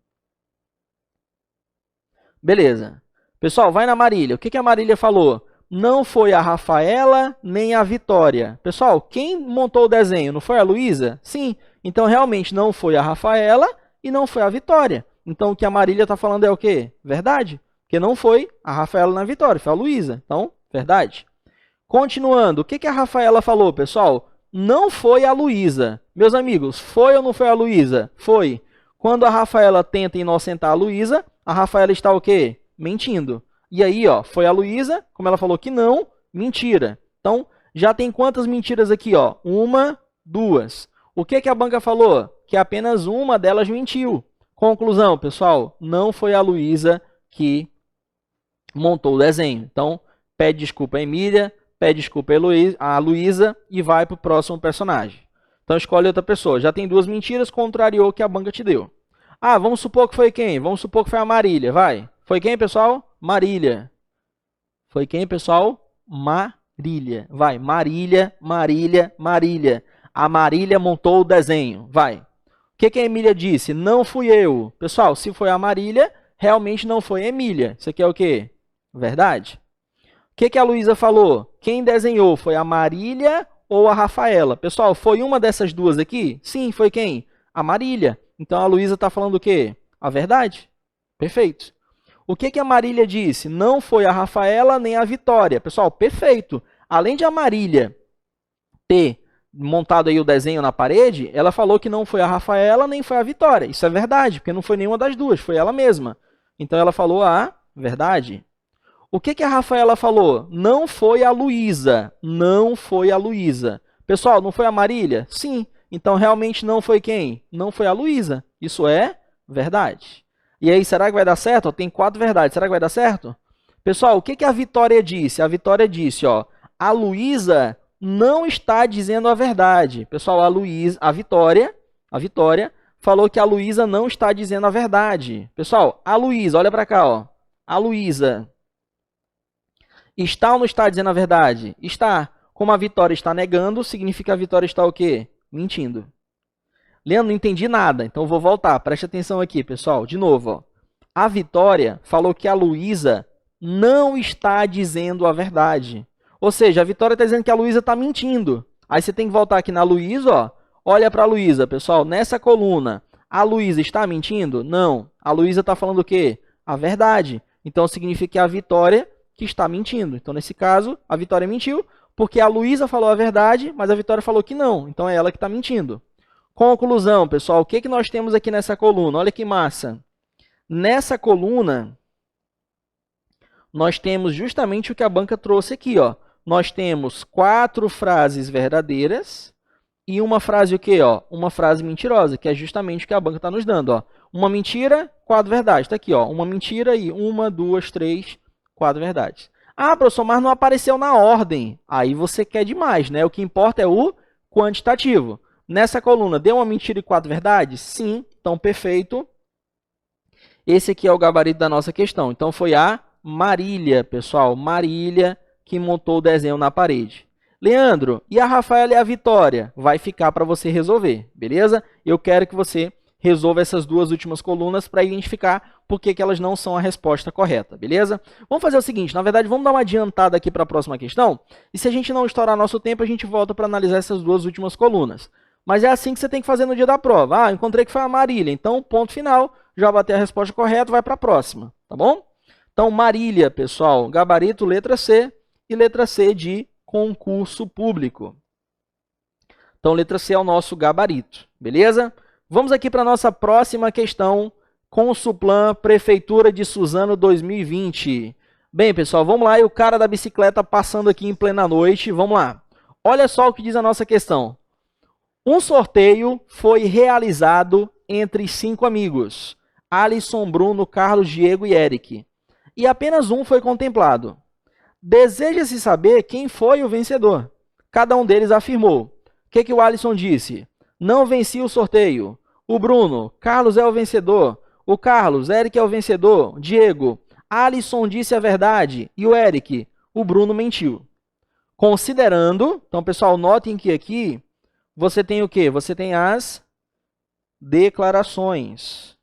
Beleza. Pessoal, vai na Marília. O que a Marília falou? Não foi a Rafaela nem a Vitória. Pessoal, quem montou o desenho? Não foi a Luísa? Sim. Então, realmente, não foi a Rafaela e não foi a Vitória. Então, o que a Marília está falando é o quê? Verdade. Porque não foi a Rafaela nem a Vitória, foi a Luísa. Então, verdade. Continuando, o que a Rafaela falou, pessoal? Não foi a Luísa. Meus amigos, foi ou não foi a Luísa? Foi. Quando a Rafaela tenta inocentar a Luísa, a Rafaela está o quê? Mentindo. E aí, ó, foi a Luísa, como ela falou que não, mentira. Então, já tem quantas mentiras aqui, ó? 1, 2. O que a banca falou? Que apenas uma delas mentiu. Conclusão, pessoal, não foi a Luísa que montou o desenho. Então, pede desculpa a Emília, pede desculpa a Luísa e vai para o próximo personagem. Então escolhe outra pessoa. Já tem duas mentiras, contrariou o que a banca te deu. Ah, vamos supor que foi quem? Vamos supor que foi a Marília, vai. Foi quem, pessoal? Marília. Foi quem, pessoal? Marília. Vai, Marília, Marília, Marília. A Marília montou o desenho. Vai. O que a Emília disse? Não fui eu. Pessoal, se foi a Marília, realmente não foi a Emília. Isso aqui é o quê? Verdade. O que a Luísa falou? Quem desenhou? Foi a Marília ou a Rafaela? Pessoal, foi uma dessas duas aqui? Sim, foi quem? A Marília. Então, a Luísa está falando o quê? A verdade. Perfeito. O que a Marília disse? Não foi a Rafaela nem a Vitória. Pessoal, perfeito. Além de a Marília ter montado aí o desenho na parede, ela falou que não foi a Rafaela nem foi a Vitória. Isso é verdade, porque não foi nenhuma das duas, foi ela mesma. Então, ela falou a verdade. O que a Rafaela falou? Não foi a Luísa. Não foi a Luísa. Pessoal, não foi a Marília? Sim. Então, realmente não foi quem? Não foi a Luísa. Isso é verdade. E aí, será que vai dar certo? Tem 4 verdades. Será que vai dar certo? Pessoal, o que a Vitória disse? A Vitória disse, ó, a Luísa não está dizendo a verdade. Pessoal, a Vitória falou que a Luísa não está dizendo a verdade. Pessoal, a Luísa, olha para cá, ó. A Luísa está ou não está dizendo a verdade? Está. Como a Vitória está negando, significa que a Vitória está o quê? Mentindo. Leandro, não entendi nada, então vou voltar. Preste atenção aqui, pessoal. De novo, ó. A Vitória falou que a Luísa não está dizendo a verdade. Ou seja, a Vitória está dizendo que a Luísa está mentindo. Aí você tem que voltar aqui na Luísa, ó. Olha para a Luísa, pessoal. Nessa coluna, a Luísa está mentindo? Não. A Luísa está falando o quê? A verdade. Então, significa que a Vitória que está mentindo. Então, nesse caso, a Vitória mentiu, porque a Luísa falou a verdade, mas a Vitória falou que não. Então, é ela que está mentindo. Conclusão, pessoal, o que nós temos aqui nessa coluna? Olha que massa. Nessa coluna, nós temos justamente o que a banca trouxe aqui, ó. Nós temos 4 frases verdadeiras e uma frase o quê, ó? Uma frase mentirosa, que é justamente o que a banca está nos dando, ó. Uma mentira, 4 verdades. Está aqui, ó. Uma mentira e 1, 2, 3, 4 verdades. Ah, professor, mas não apareceu na ordem. Aí você quer demais, né? O que importa é o quantitativo. Nessa coluna, deu uma mentira e 4 verdades? Sim, então perfeito. Esse aqui é o gabarito da nossa questão. Então, foi a Marília, pessoal. Marília que montou o desenho na parede. Leandro, e a Rafaela e a Vitória? Vai ficar para você resolver, beleza? Eu quero que você resolva essas 2 últimas colunas para identificar por que elas não são a resposta correta, beleza? Vamos fazer o seguinte, na verdade, vamos dar uma adiantada aqui para a próxima questão. E se a gente não estourar nosso tempo, a gente volta para analisar essas 2 últimas colunas. Mas é assim que você tem que fazer no dia da prova. Ah, encontrei que foi a Marília. Então, ponto final, já bateu a resposta correta, vai para a próxima, tá bom? Então, Marília, pessoal, gabarito, letra C, e letra C de concurso público. Então, letra C é o nosso gabarito, beleza? Vamos aqui para a nossa próxima questão, Consuplan, Prefeitura de Suzano 2020. Bem, pessoal, vamos lá. E o cara da bicicleta passando aqui em plena noite, vamos lá. Olha só o que diz a nossa questão. Um sorteio foi realizado entre 5 amigos, Alisson, Bruno, Carlos, Diego e Eric, e apenas um foi contemplado. Deseja-se saber quem foi o vencedor. Cada um deles afirmou. O que o Alisson disse? Não venci o sorteio. O Bruno, Carlos é o vencedor. O Carlos, Eric é o vencedor. Diego, Alisson disse a verdade. E o Eric, o Bruno mentiu. Considerando, então, pessoal, notem que aqui você tem o quê? Você tem as declarações.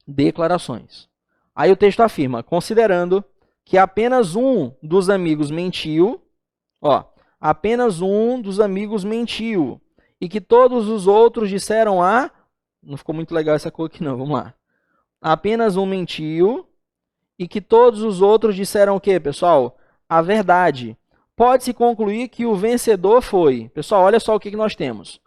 Declarações. Aí o texto afirma, considerando que apenas um dos amigos mentiu, ó, apenas um dos amigos mentiu, e que todos os outros disseram a... Não ficou muito legal essa cor aqui não, vamos lá. Apenas um mentiu, e que todos os outros disseram o quê, pessoal? A verdade. Pode-se concluir que o vencedor foi... Pessoal, olha só o que nós temos.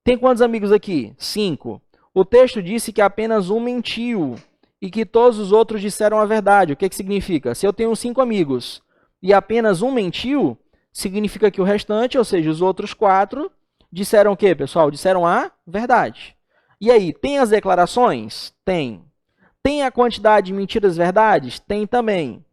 Tem quantos amigos aqui? 5. O texto disse que apenas um mentiu e que todos os outros disseram a verdade. O que significa? Se eu tenho 5 amigos e apenas um mentiu, significa que o restante, ou seja, os outros 4, disseram o quê, pessoal? Disseram a verdade. E aí, tem as declarações? Tem. Tem a quantidade de mentiras e verdades? Tem também.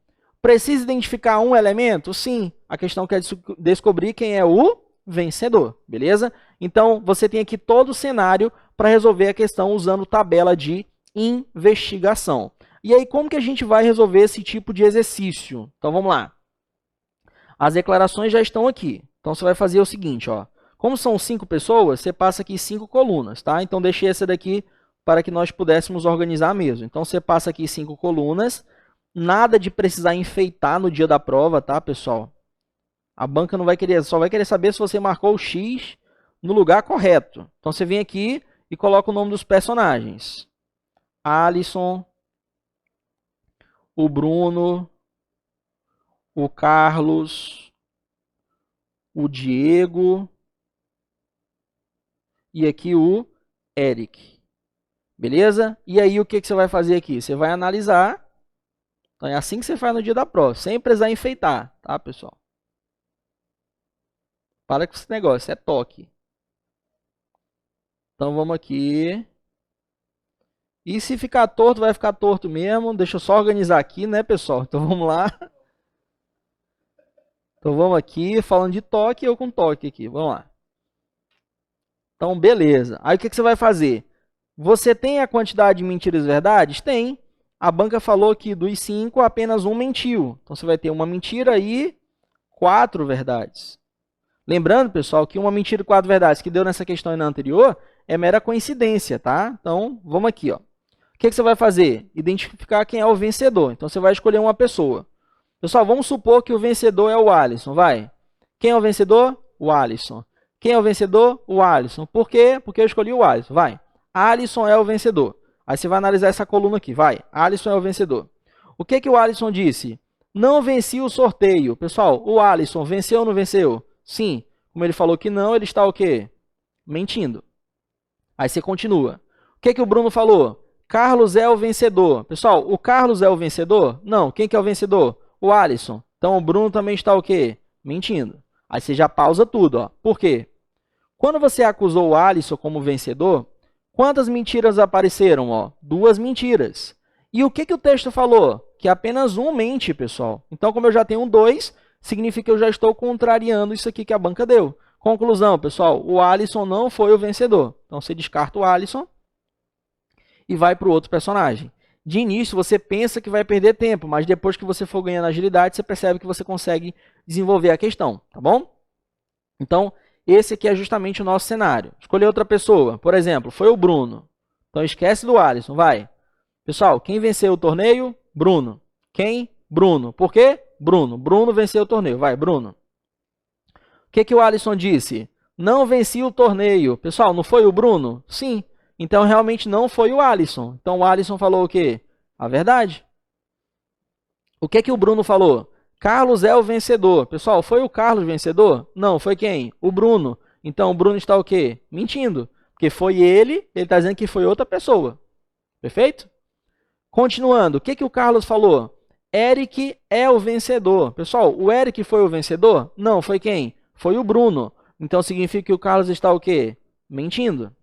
Precisa identificar um elemento? Sim. A questão quer descobrir quem é o vencedor, beleza? Então, você tem aqui todo o cenário para resolver a questão usando tabela de investigação. E aí, como que a gente vai resolver esse tipo de exercício? Então, vamos lá. As declarações já estão aqui. Então, você vai fazer o seguinte, ó. Como são 5 pessoas, você passa aqui 5 colunas, tá? Então, deixei essa daqui para que nós pudéssemos organizar mesmo. Então, você passa aqui 5 colunas. Nada de precisar enfeitar no dia da prova, tá, pessoal? A banca não vai querer, só vai querer saber se você marcou o X no lugar correto. Então, você vem aqui e coloca o nome dos personagens. Alisson, o Bruno, o Carlos, o Diego e aqui o Eric. Beleza? E aí, o que você vai fazer aqui? Você vai analisar. Então, é assim que você faz no dia da prova, sem precisar enfeitar, tá, pessoal? Para com esse negócio, é toque. Então, vamos aqui. E se ficar torto, vai ficar torto mesmo. Deixa eu só organizar aqui, né, pessoal? Então, vamos lá. Então, vamos aqui, falando de toque, eu com toque aqui. Vamos lá. Então, beleza. Aí, o que você vai fazer? Você tem a quantidade de mentiras e verdades? Tem. A banca falou que dos 5, apenas um mentiu. Então, você vai ter uma mentira e 4 verdades. Lembrando, pessoal, que uma mentira e 4 verdades que deu nessa questão e na anterior é mera coincidência, tá? Então, vamos aqui, ó. O que você vai fazer? Identificar quem é o vencedor. Então, você vai escolher uma pessoa. Pessoal, vamos supor que o vencedor é o Alisson, vai. Quem é o vencedor? O Alisson. Quem é o vencedor? O Alisson. Por quê? Porque eu escolhi o Alisson, vai. Alisson é o vencedor. Aí você vai analisar essa coluna aqui, vai. Alisson é o vencedor. O que o Alisson disse? Não venci o sorteio. Pessoal, o Alisson venceu ou não venceu? Sim. Como ele falou que não, ele está o quê? Mentindo. Aí você continua. O que o Bruno falou? Carlos é o vencedor. Pessoal, o Carlos é o vencedor? Não. Quem que é o vencedor? O Alisson. Então, o Bruno também está o quê? Mentindo. Aí você já pausa tudo, ó. Por quê? Quando você acusou o Alisson como vencedor, quantas mentiras apareceram? Ó? 2 mentiras. E o que o texto falou? Que apenas um mente, pessoal. Então, como eu já tenho 2, significa que eu já estou contrariando isso aqui que a banca deu. Conclusão, pessoal, o Alisson não foi o vencedor. Então, você descarta o Alisson e vai para o outro personagem. De início, você pensa que vai perder tempo, mas depois que você for ganhando agilidade, você percebe que você consegue desenvolver a questão, tá bom? Então, esse aqui é justamente o nosso cenário. Escolher outra pessoa, por exemplo, foi o Bruno. Então, esquece do Alisson, vai. Pessoal, quem venceu o torneio? Bruno. Quem? Bruno. Por quê? Bruno. Bruno venceu o torneio. Vai, Bruno. O que o Alisson disse? Não venci o torneio. Pessoal, não foi o Bruno? Sim. Então, realmente não foi o Alisson. Então, o Alisson falou o quê? A verdade. O que o Bruno falou? Carlos é o vencedor. Pessoal, foi o Carlos vencedor? Não, foi quem? O Bruno. Então, o Bruno está o quê? Mentindo. Porque foi ele está dizendo que foi outra pessoa. Perfeito? Continuando, o que o Carlos falou? Eric é o vencedor. Pessoal, o Eric foi o vencedor? Não, foi quem? Foi o Bruno. Então, significa que o Carlos está o quê? Mentindo.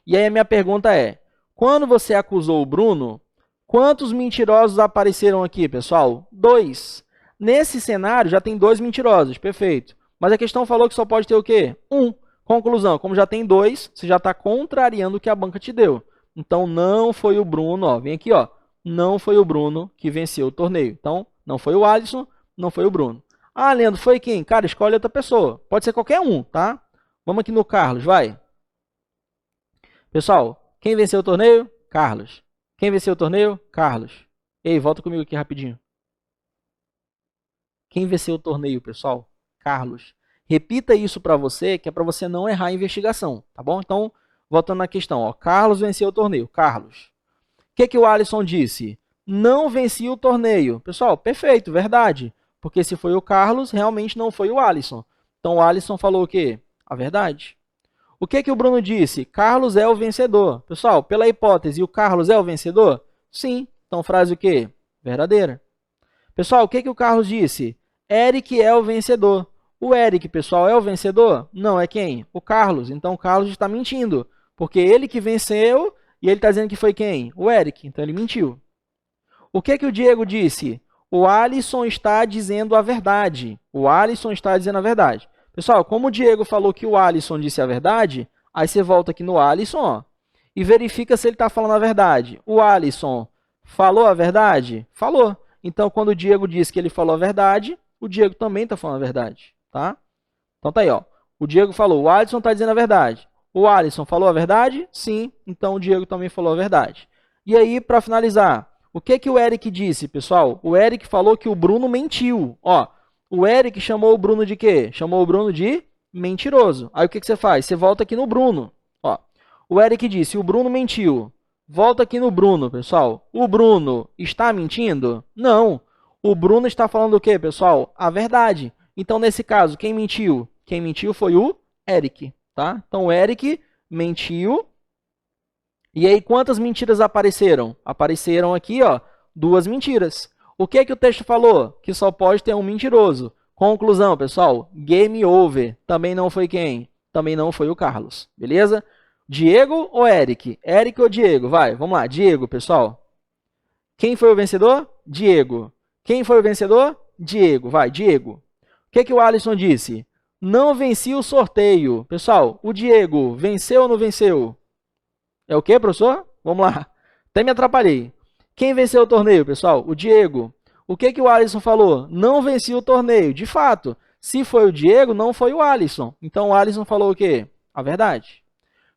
E aí a minha pergunta é, quando você acusou o Bruno, quantos mentirosos apareceram aqui, pessoal? 2. Nesse cenário, já tem 2 mentirosos, perfeito. Mas a questão falou que só pode ter o quê? 1. Conclusão, como já tem 2, você já está contrariando o que a banca te deu. Então, não foi o Bruno, ó, vem aqui, ó. Não foi o Bruno que venceu o torneio. Então, não foi o Alisson, não foi o Bruno. Ah, Leandro, foi quem? Cara, escolhe outra pessoa. Pode ser qualquer um, tá? Vamos aqui no Carlos, vai. Pessoal, quem venceu o torneio? Carlos. Quem venceu o torneio? Carlos. Ei, volta comigo aqui rapidinho. Quem venceu o torneio, pessoal? Carlos. Repita isso para você, que é para você não errar a investigação, tá bom? Então, voltando na questão, ó. Carlos venceu o torneio. Carlos. O que o Alisson disse? Não venci o torneio. Pessoal, perfeito, verdade. Porque se foi o Carlos, realmente não foi o Alisson. Então, o Alisson falou o quê? A verdade. O que o Bruno disse? Carlos é o vencedor. Pessoal, pela hipótese, o Carlos é o vencedor? Sim. Então, frase o quê? Verdadeira. Pessoal, o que o Carlos disse? Eric é o vencedor. O Eric, pessoal, é o vencedor? Não, é quem? O Carlos. Então, o Carlos está mentindo. Porque ele que venceu e ele está dizendo que foi quem? O Eric. Então, ele mentiu. O que o Diego disse? o Alisson está dizendo a verdade. O Alisson está dizendo a verdade. Pessoal, como o Diego falou que o Alisson disse a verdade, aí você volta aqui no Alisson, ó, e verifica se ele está falando a verdade. O Alisson falou a verdade? Falou. Então, quando o Diego disse que ele falou a verdade, o Diego também está falando a verdade, tá? Então tá aí, ó. O Diego falou, o Alisson está dizendo a verdade. O Alisson falou a verdade? Sim. Então o Diego também falou a verdade. E aí, para finalizar, o que que o Eric disse, pessoal? O Eric falou que o Bruno mentiu. Ó, o Eric chamou o Bruno de quê? Chamou o Bruno de mentiroso. Aí o que que você faz? Você volta aqui no Bruno. Ó, o Eric disse, o Bruno mentiu. Volta aqui no Bruno, pessoal. O Bruno está mentindo? Não. O Bruno está falando o quê, pessoal? A verdade. Então, nesse caso, quem mentiu? Quem mentiu foi o Eric, tá? Então, o Eric mentiu. E aí, quantas mentiras apareceram? Apareceram aqui, ó, 2 mentiras. O que é que o texto falou? Que só pode ter um mentiroso. Conclusão, pessoal, game over. Também não foi quem? Também não foi o Carlos, beleza? Diego ou Eric? Eric ou Diego? Vai, vamos lá. Diego, pessoal. Quem foi o vencedor? Diego. Quem foi o vencedor? Diego. Vai, Diego. O que é que o Alisson disse? Não venci o sorteio. Pessoal, o Diego venceu ou não venceu? É o quê, professor? Vamos lá. Até me atrapalhei. Quem venceu o torneio, pessoal? O Diego. O que que o Alisson falou? Não venci o torneio. De fato, se foi o Diego, não foi o Alisson. Então, o Alisson falou o quê? A verdade.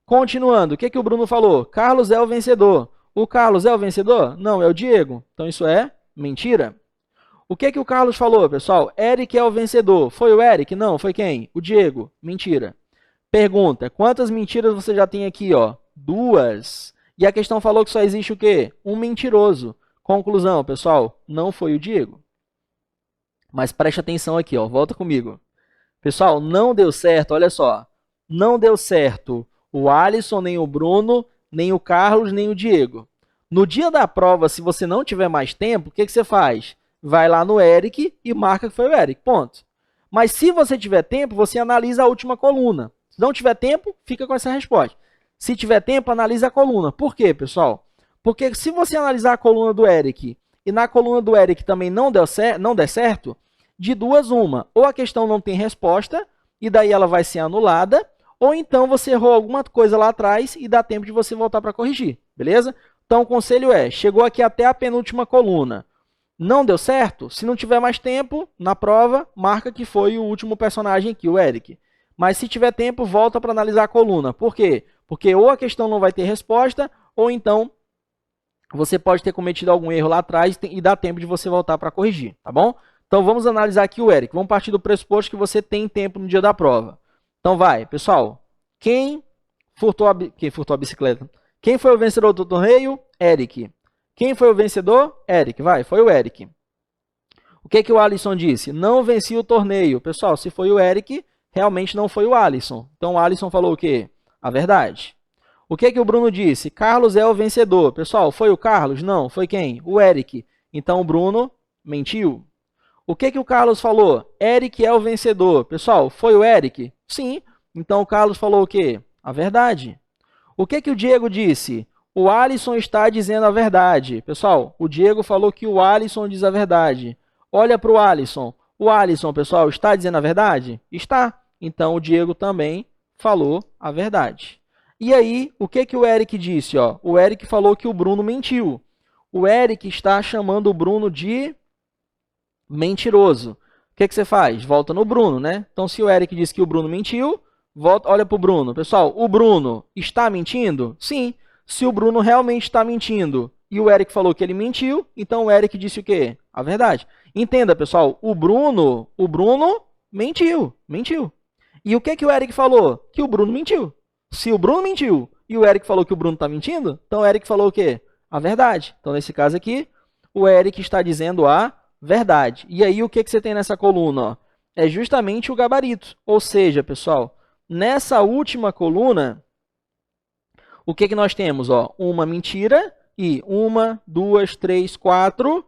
Continuando, o que que o Bruno falou? Carlos é o vencedor. O Carlos é o vencedor? Não, é o Diego. Então, isso é mentira. O que que o Carlos falou, pessoal? Eric é o vencedor. Foi o Eric? Não, foi quem? O Diego. Mentira. Pergunta, quantas mentiras você já tem aqui, ó? 2. E a questão falou que só existe o quê? Um mentiroso. Conclusão, pessoal, não foi o Diego. Mas preste atenção aqui, ó, volta comigo. Pessoal, não deu certo, olha só. Não deu certo o Alisson, nem o Bruno, nem o Carlos, nem o Diego. No dia da prova, se você não tiver mais tempo, o que que você faz? Vai lá no Eric e marca que foi o Eric, ponto. Mas se você tiver tempo, você analisa a última coluna. Se não tiver tempo, fica com essa resposta. Se tiver tempo, analisa a coluna. Por quê, pessoal? Porque se você analisar a coluna do Eric e na coluna do Eric também não der certo, de duas uma. Ou a questão não tem resposta e daí ela vai ser anulada, ou então você errou alguma coisa lá atrás e dá tempo de você voltar para corrigir, beleza? Então o conselho é, chegou aqui até a penúltima coluna. Não deu certo? Se não tiver mais tempo, na prova, marca que foi o último personagem aqui, o Eric. Mas se tiver tempo, volta para analisar a coluna. Por quê? Porque ou a questão não vai ter resposta, ou então você pode ter cometido algum erro lá atrás e dá tempo de você voltar para corrigir, tá bom? Então vamos analisar aqui o Eric. Vamos partir do pressuposto que você tem tempo no dia da prova. Então vai, pessoal. Quem furtou a bicicleta? Quem foi o vencedor do torneio? Eric. Quem foi o vencedor? Eric. Vai, foi o Eric. O que que o Alisson disse? Não venci o torneio. Pessoal, se foi o Eric, realmente não foi o Alisson. Então o Alisson falou o quê? A verdade. O que que o Bruno disse? Carlos é o vencedor. Pessoal, foi o Carlos? Não, foi quem? O Eric. Então o Bruno mentiu. O que que o Carlos falou? Eric é o vencedor. Pessoal, foi o Eric? Sim. Então o Carlos falou o quê? A verdade. O que que o Diego disse? O Alisson está dizendo a verdade. Pessoal, o Diego falou que o Alisson diz a verdade. Olha para o Alisson. O Alisson, pessoal, está dizendo a verdade? Está. Então o Diego também falou a verdade. E aí, o que que o Eric disse? Ó? O Eric falou que o Bruno mentiu. O Eric está chamando o Bruno de mentiroso. O que que você faz? Volta no Bruno, né? Então, se o Eric disse que o Bruno mentiu, volta, olha para o Bruno. Pessoal, o Bruno está mentindo? Sim. Se o Bruno realmente está mentindo e o Eric falou que ele mentiu, então o Eric disse o quê? A verdade. Entenda, pessoal, o Bruno mentiu. E o que que o Eric falou? Que o Bruno mentiu. Se o Bruno mentiu e o Eric falou que o Bruno está mentindo, então o Eric falou o quê? A verdade. Então, nesse caso aqui, o Eric está dizendo a verdade. E aí, o que que você tem nessa coluna? Ó? É justamente o gabarito. Ou seja, pessoal, nessa última coluna, o que que nós temos? Ó? Uma mentira e 1, 2, 3, 4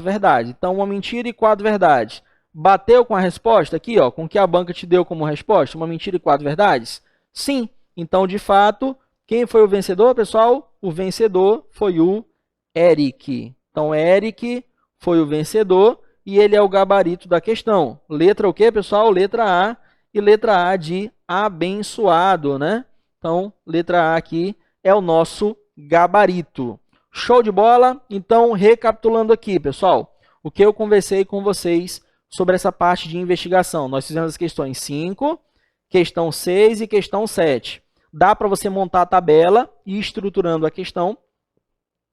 verdades. Então, uma mentira e 4 verdades. Bateu com a resposta aqui, ó, com o que a banca te deu como resposta? Uma mentira e 4 verdades? Sim. Então, de fato, quem foi o vencedor, pessoal? O vencedor foi o Eric. Então, Eric foi o vencedor e ele é o gabarito da questão. Letra o quê, pessoal? Letra A, e letra A de abençoado, né? Então, letra A aqui é o nosso gabarito. Show de bola? Então, recapitulando aqui, pessoal, o que eu conversei com vocês sobre essa parte de investigação. Nós fizemos as questões 5, questão 6 e questão 7. Dá para você montar a tabela e ir estruturando a questão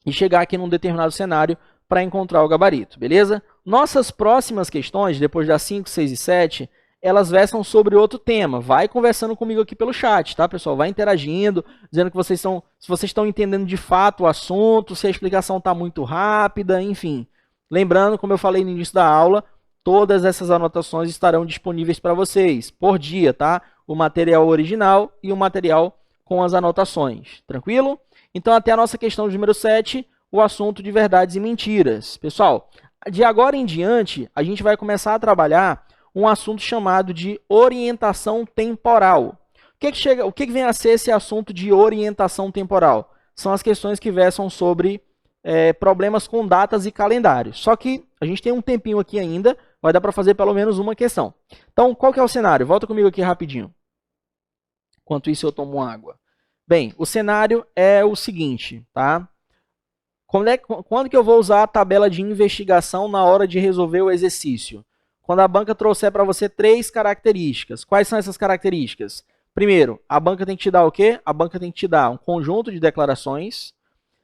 e chegar aqui num determinado cenário para encontrar o gabarito, beleza? Nossas próximas questões, depois das 5, 6 e 7, elas versam sobre outro tema. Vai conversando comigo aqui pelo chat, tá, pessoal? Vai interagindo, dizendo que se vocês estão entendendo de fato o assunto, se a explicação está muito rápida, enfim. Lembrando, como eu falei no início da aula, todas essas anotações estarão disponíveis para vocês por dia, tá? O material original e o material com as anotações. Tranquilo? Então, até a nossa questão número 7, o assunto de verdades e mentiras. Pessoal, de agora em diante, a gente vai começar a trabalhar um assunto chamado de orientação temporal. O que vem a ser esse assunto de orientação temporal? São as questões que versam sobre problemas com datas e calendários. Só que a gente tem um tempinho aqui ainda, vai dar para fazer pelo menos uma questão. Então, qual que é o cenário? Volta comigo aqui rapidinho. Enquanto isso, eu tomo água. Bem, o cenário é o seguinte, tá? Quando que eu vou usar a tabela de investigação na hora de resolver o exercício? Quando a banca trouxer para você 3 características. Quais são essas características? Primeiro, a banca tem que te dar o quê? A banca tem que te dar um conjunto de declarações.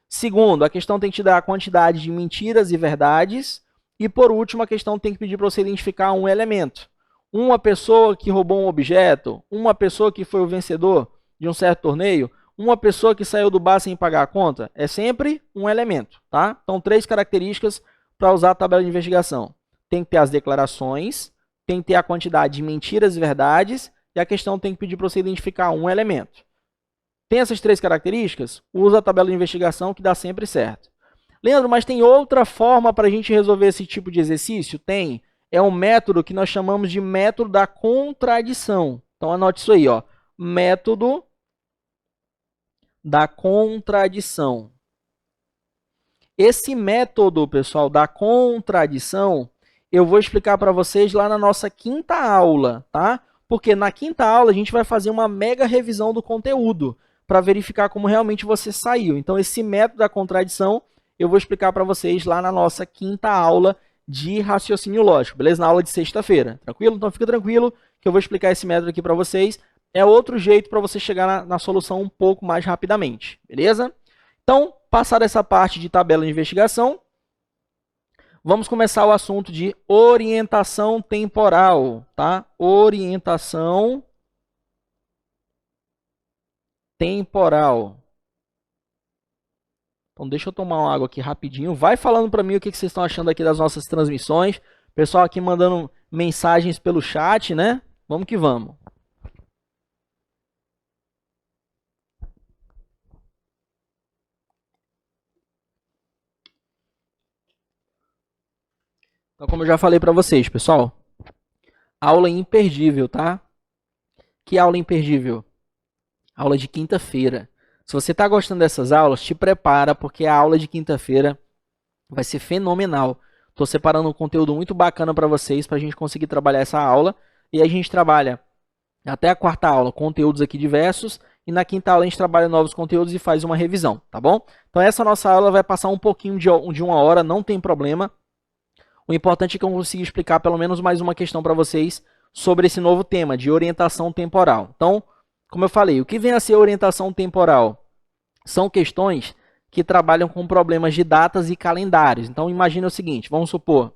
Segundo, a questão tem que te dar a quantidade de mentiras e verdades. E por último, a questão tem que pedir para você identificar um elemento. Uma pessoa que roubou um objeto, uma pessoa que foi o vencedor de um certo torneio, uma pessoa que saiu do bar sem pagar a conta. É sempre um elemento, tá? Então, 3 características para usar a tabela de investigação. Tem que ter as declarações, tem que ter a quantidade de mentiras e verdades, e a questão tem que pedir para você identificar um elemento. Tem essas 3 características? Usa a tabela de investigação que dá sempre certo. Leandro, mas tem outra forma para a gente resolver esse tipo de exercício? Tem. É um método que nós chamamos de método da contradição. Então, anote isso aí, ó. Método da contradição. Esse método, pessoal, da contradição, eu vou explicar para vocês lá na nossa 5ª aula, tá? Porque na 5ª aula a gente vai fazer uma mega revisão do conteúdo para verificar como realmente você saiu. Então, esse método da contradição eu vou explicar para vocês lá na nossa 5ª aula de raciocínio lógico, beleza? Na aula de sexta-feira, tranquilo? Então, fica tranquilo que eu vou explicar esse método aqui para vocês. É outro jeito para você chegar na solução um pouco mais rapidamente, beleza? Então, passada essa parte de tabela de investigação, vamos começar o assunto de orientação temporal, tá? Orientação temporal. Então, deixa eu tomar uma água aqui rapidinho. Vai falando para mim o que vocês estão achando aqui das nossas transmissões. Pessoal aqui mandando mensagens pelo chat, né? Vamos que vamos. Então, como eu já falei para vocês, pessoal, aula imperdível, tá? Que aula imperdível? Aula de quinta-feira. Se você está gostando dessas aulas, te prepara, porque a aula de quinta-feira vai ser fenomenal. Estou separando um conteúdo muito bacana para vocês, para a gente conseguir trabalhar essa aula. E a gente trabalha até a 4ª aula, conteúdos aqui diversos. E na 5ª aula a gente trabalha novos conteúdos e faz uma revisão, tá bom? Então essa nossa aula vai passar um pouquinho de 1 hora, não tem problema. O importante é que eu consiga explicar pelo menos mais uma questão para vocês sobre esse novo tema de orientação temporal. Então, como eu falei, o que vem a ser orientação temporal? São questões que trabalham com problemas de datas e calendários. Então, imagine o seguinte, vamos supor,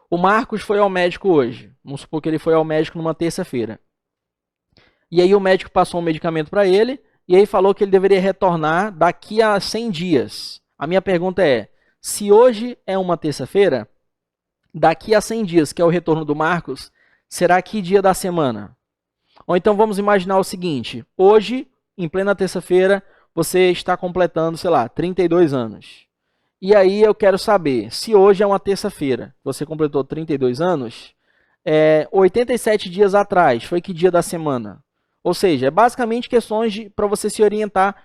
o Marcos foi ao médico hoje. Vamos supor que ele foi ao médico numa terça-feira. E aí o médico passou um medicamento para ele e aí falou que ele deveria retornar daqui a 100 dias. A minha pergunta é, se hoje é uma terça-feira, daqui a 100 dias, que é o retorno do Marcos, será que dia da semana? Ou então vamos imaginar o seguinte, hoje, em plena terça-feira, você está completando, sei lá, 32 anos. E aí eu quero saber, se hoje é uma terça-feira, você completou 32 anos, 87 dias atrás, foi que dia da semana? Ou seja, é basicamente questões para você se orientar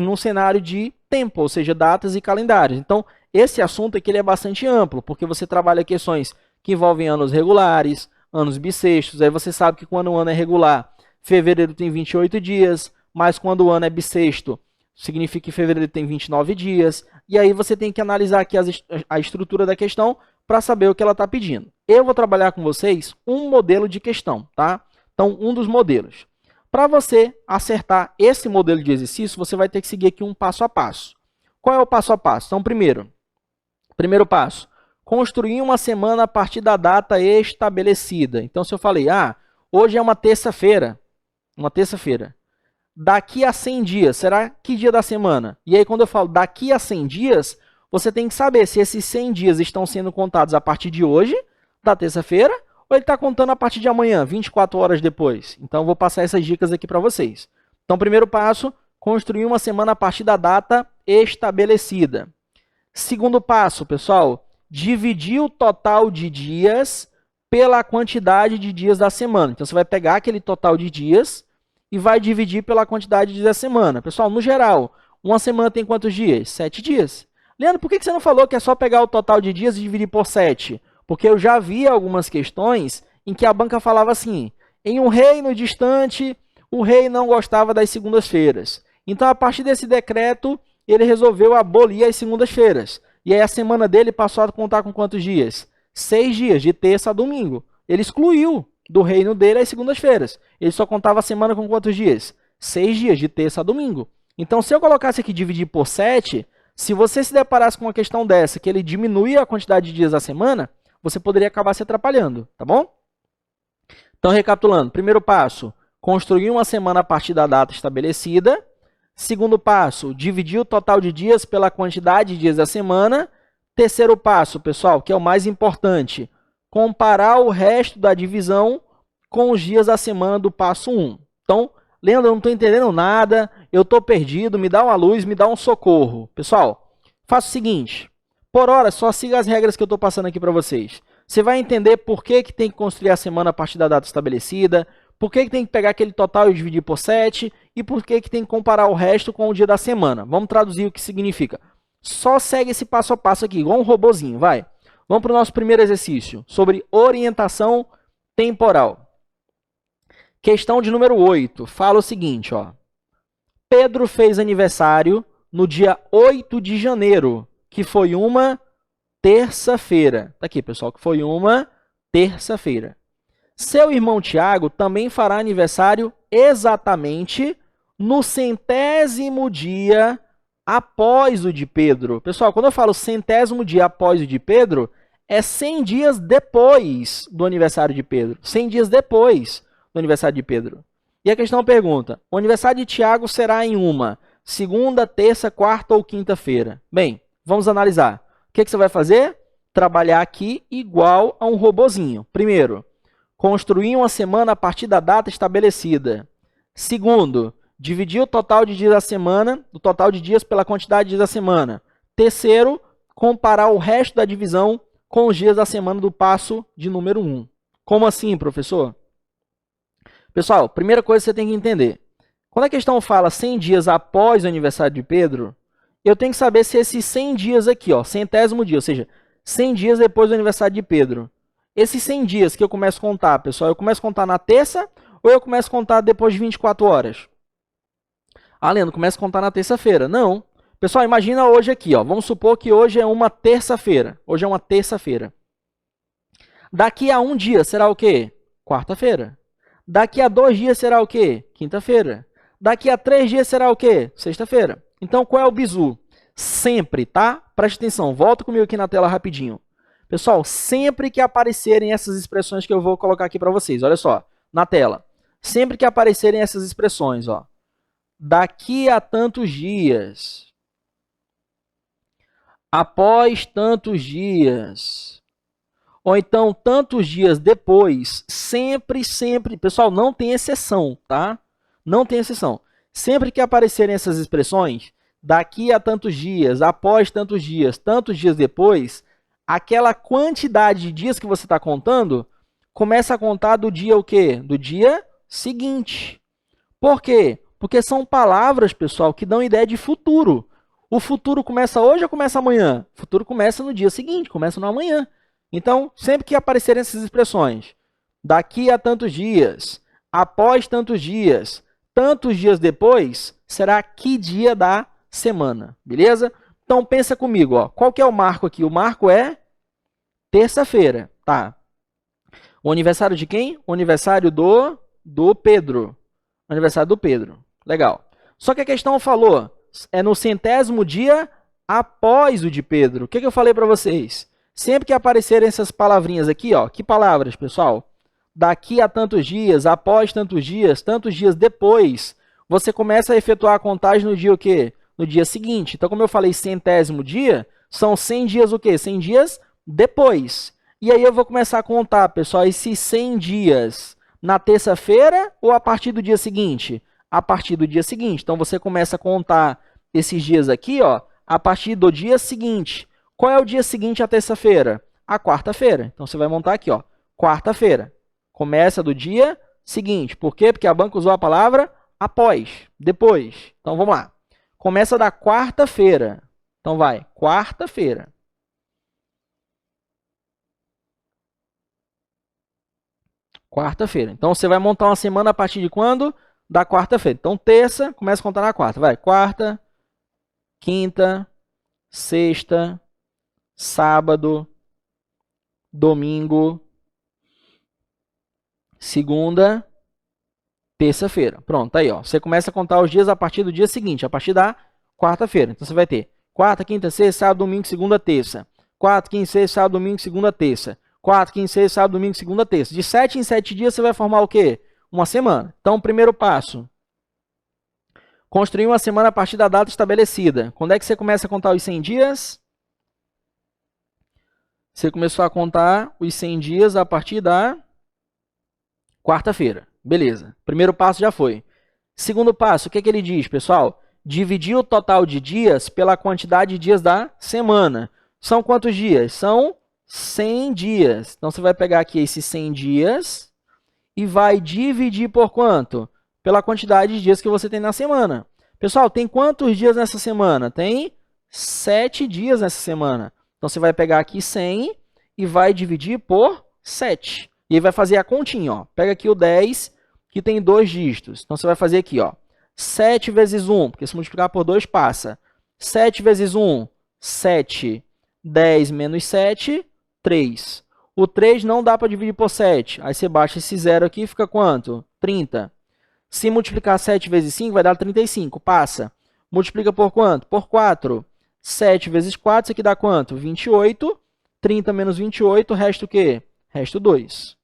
num cenário de tempo, ou seja, datas e calendários. Então, esse assunto aqui ele é bastante amplo, porque você trabalha questões que envolvem anos regulares, anos bissextos. Aí você sabe que quando o ano é regular, fevereiro tem 28 dias, mas quando o ano é bissexto, significa que fevereiro tem 29 dias. E aí você tem que analisar aqui a estrutura da questão para saber o que ela está pedindo. Eu vou trabalhar com vocês um modelo de questão, tá? Então, um dos modelos. Para você acertar esse modelo de exercício, você vai ter que seguir aqui um passo a passo. Qual é o passo a passo? Então, primeiro passo, construir uma semana a partir da data estabelecida. Então, se eu falei, hoje é uma terça-feira, daqui a 100 dias, será que dia da semana? E aí, quando eu falo daqui a 100 dias, você tem que saber se esses 100 dias estão sendo contados a partir de hoje, da terça-feira, ou ele está contando a partir de amanhã, 24 horas depois. Então, eu vou passar essas dicas aqui para vocês. Então, primeiro passo, construir uma semana a partir da data estabelecida. Segundo passo, pessoal, dividir o total de dias pela quantidade de dias da semana. Então, você vai pegar aquele total de dias e vai dividir pela quantidade de dias da semana. Pessoal, no geral, uma semana tem quantos dias? 7 dias. Leandro, por que você não falou que é só pegar o total de dias e dividir por 7? Porque eu já vi algumas questões em que a banca falava assim, em um reino distante, o rei não gostava das segundas-feiras. Então, a partir desse decreto, ele resolveu abolir as segundas-feiras. E aí a semana dele passou a contar com quantos dias? 6 dias, de terça a domingo. Ele excluiu do reino dele as segundas-feiras. Ele só contava a semana com quantos dias? 6 dias, de terça a domingo. Então, se eu colocasse aqui dividir por 7, se você se deparasse com uma questão dessa, que ele diminuía a quantidade de dias da semana, você poderia acabar se atrapalhando, tá bom? Então, recapitulando. Primeiro passo, construir uma semana a partir da data estabelecida. Segundo passo, dividir o total de dias pela quantidade de dias da semana. Terceiro passo, pessoal, que é o mais importante, comparar o resto da divisão com os dias da semana do passo 1. Então, Leandro, eu não estou entendendo nada, eu estou perdido, me dá uma luz, me dá um socorro. Pessoal, faça o seguinte, por hora, só siga as regras que eu estou passando aqui para vocês. Você vai entender por que tem que construir a semana a partir da data estabelecida, por que tem que pegar aquele total e dividir por 7, e por que tem que comparar o resto com o dia da semana. Vamos traduzir o que significa. Só segue esse passo a passo aqui, igual um robozinho, vai. Vamos para o nosso primeiro exercício, sobre orientação temporal. Questão de número 8, fala o seguinte, ó. Pedro fez aniversário no dia 8 de janeiro, que foi uma terça-feira. Tá aqui, pessoal, que foi uma terça-feira. Seu irmão Tiago também fará aniversário exatamente no 100º dia após o de Pedro. Pessoal, quando eu falo 100º dia após o de Pedro, é 100 dias depois do aniversário de Pedro. 100 dias depois do aniversário de Pedro. E a questão pergunta, o aniversário de Tiago será em uma segunda, terça, quarta ou quinta-feira? Bem, vamos analisar. O que você vai fazer? Trabalhar aqui igual a um robozinho. Primeiro, construir uma semana a partir da data estabelecida. Segundo, dividir o total de dias da semana, o total de dias pela quantidade de dias da semana. Terceiro, comparar o resto da divisão com os dias da semana do passo de número 1. Como assim, professor? Pessoal, primeira coisa que você tem que entender. Quando a questão fala 100 dias após o aniversário de Pedro, eu tenho que saber se esses 100 dias aqui, ó, 100º dia, ou seja, 100 dias depois do aniversário de Pedro. Esses 100 dias que eu começo a contar, pessoal, eu começo a contar na terça ou eu começo a contar depois de 24 horas? Leandro, começa a contar na terça-feira. Não. Pessoal, imagina hoje aqui, ó. Vamos supor que hoje é uma terça-feira. Hoje é uma terça-feira. Daqui a um dia será o quê? Quarta-feira. Daqui a 2 dias será o quê? Quinta-feira. Daqui a 3 dias será o quê? Sexta-feira. Então, qual é o bizu? Sempre, tá? Preste atenção. Volta comigo aqui na tela rapidinho. Pessoal, sempre que aparecerem essas expressões que eu vou colocar aqui para vocês, olha só, na tela. Sempre que aparecerem essas expressões, ó. Daqui a tantos dias. Após tantos dias. Ou então, tantos dias depois, sempre, pessoal, não tem exceção, tá? Não tem exceção. Sempre que aparecerem essas expressões, daqui a tantos dias, após tantos dias depois, aquela quantidade de dias que você está contando, começa a contar do dia o quê? Do dia seguinte. Por quê? Porque são palavras, pessoal, que dão ideia de futuro. O futuro começa hoje ou começa amanhã? O futuro começa no dia seguinte, começa no amanhã. Então, sempre que aparecerem essas expressões, daqui a tantos dias, após tantos dias depois, será que dia da semana, beleza? Então, pensa comigo, ó. Qual que é o marco aqui? O marco é terça-feira, tá? O aniversário de quem? O aniversário do Pedro. O aniversário do Pedro. Legal. Só que a questão falou, é no 100º dia após o de Pedro. O que eu falei para vocês? Sempre que aparecerem essas palavrinhas aqui, ó, que palavras, pessoal? Daqui a tantos dias, após tantos dias depois, você começa a efetuar a contagem no dia o quê? No dia seguinte. Então, como eu falei 100º dia, são 100 dias o quê? 100 dias depois. E aí eu vou começar a contar, pessoal, esses 100 dias na terça-feira ou a partir do dia seguinte? A partir do dia seguinte. Então, você começa a contar esses dias aqui, ó, a partir do dia seguinte. Qual é o dia seguinte à terça-feira? A quarta-feira. Então, você vai montar aqui, ó, quarta-feira. Começa do dia seguinte. Por quê? Porque a banca usou a palavra após, depois. Então, vamos lá. Começa da quarta-feira. Então, vai, quarta-feira. Quarta-feira. Então, você vai montar uma semana a partir de quando? Da quarta-feira. Então, terça, começa a contar na quarta. Vai, quarta, quinta, sexta, sábado, domingo, segunda, terça-feira. Pronto, aí, ó. Você começa a contar os dias a partir do dia seguinte, a partir da quarta-feira. Então, você vai ter quarta, quinta, sexta, sábado, domingo, segunda, terça. Quarta, quinta, sexta, sábado, domingo, segunda, terça. Quarta, quinta, sexta, sábado, domingo, segunda, terça. De 7 em 7 dias, você vai formar o quê? Uma semana. Então, primeiro passo. Construir uma semana a partir da data estabelecida. Quando é que você começa a contar os 100 dias? Você começou a contar os 100 dias a partir da quarta-feira. Beleza. Primeiro passo já foi. Segundo passo, o que ele diz, pessoal? Dividir o total de dias pela quantidade de dias da semana. São quantos dias? São 100 dias. Então, você vai pegar aqui esses 100 dias e vai dividir por quanto? Pela quantidade de dias que você tem na semana. Pessoal, tem quantos dias nessa semana? Tem 7 dias nessa semana. Então, você vai pegar aqui 100 e vai dividir por 7. E aí vai fazer a continha, ó. Pega aqui o 10, que tem 2 dígitos. Então, você vai fazer aqui, ó. 7 vezes 1, porque se multiplicar por 2 passa. 7 vezes 1, 7. 10 menos 7, 3. O 3 não dá para dividir por 7. Aí você baixa esse 0 aqui e fica quanto? 30. Se multiplicar 7 vezes 5, vai dar 35. Passa. Multiplica por quanto? Por 4. 7 vezes 4, isso aqui dá quanto? 28. 30 menos 28, resta o quê? Resta 2.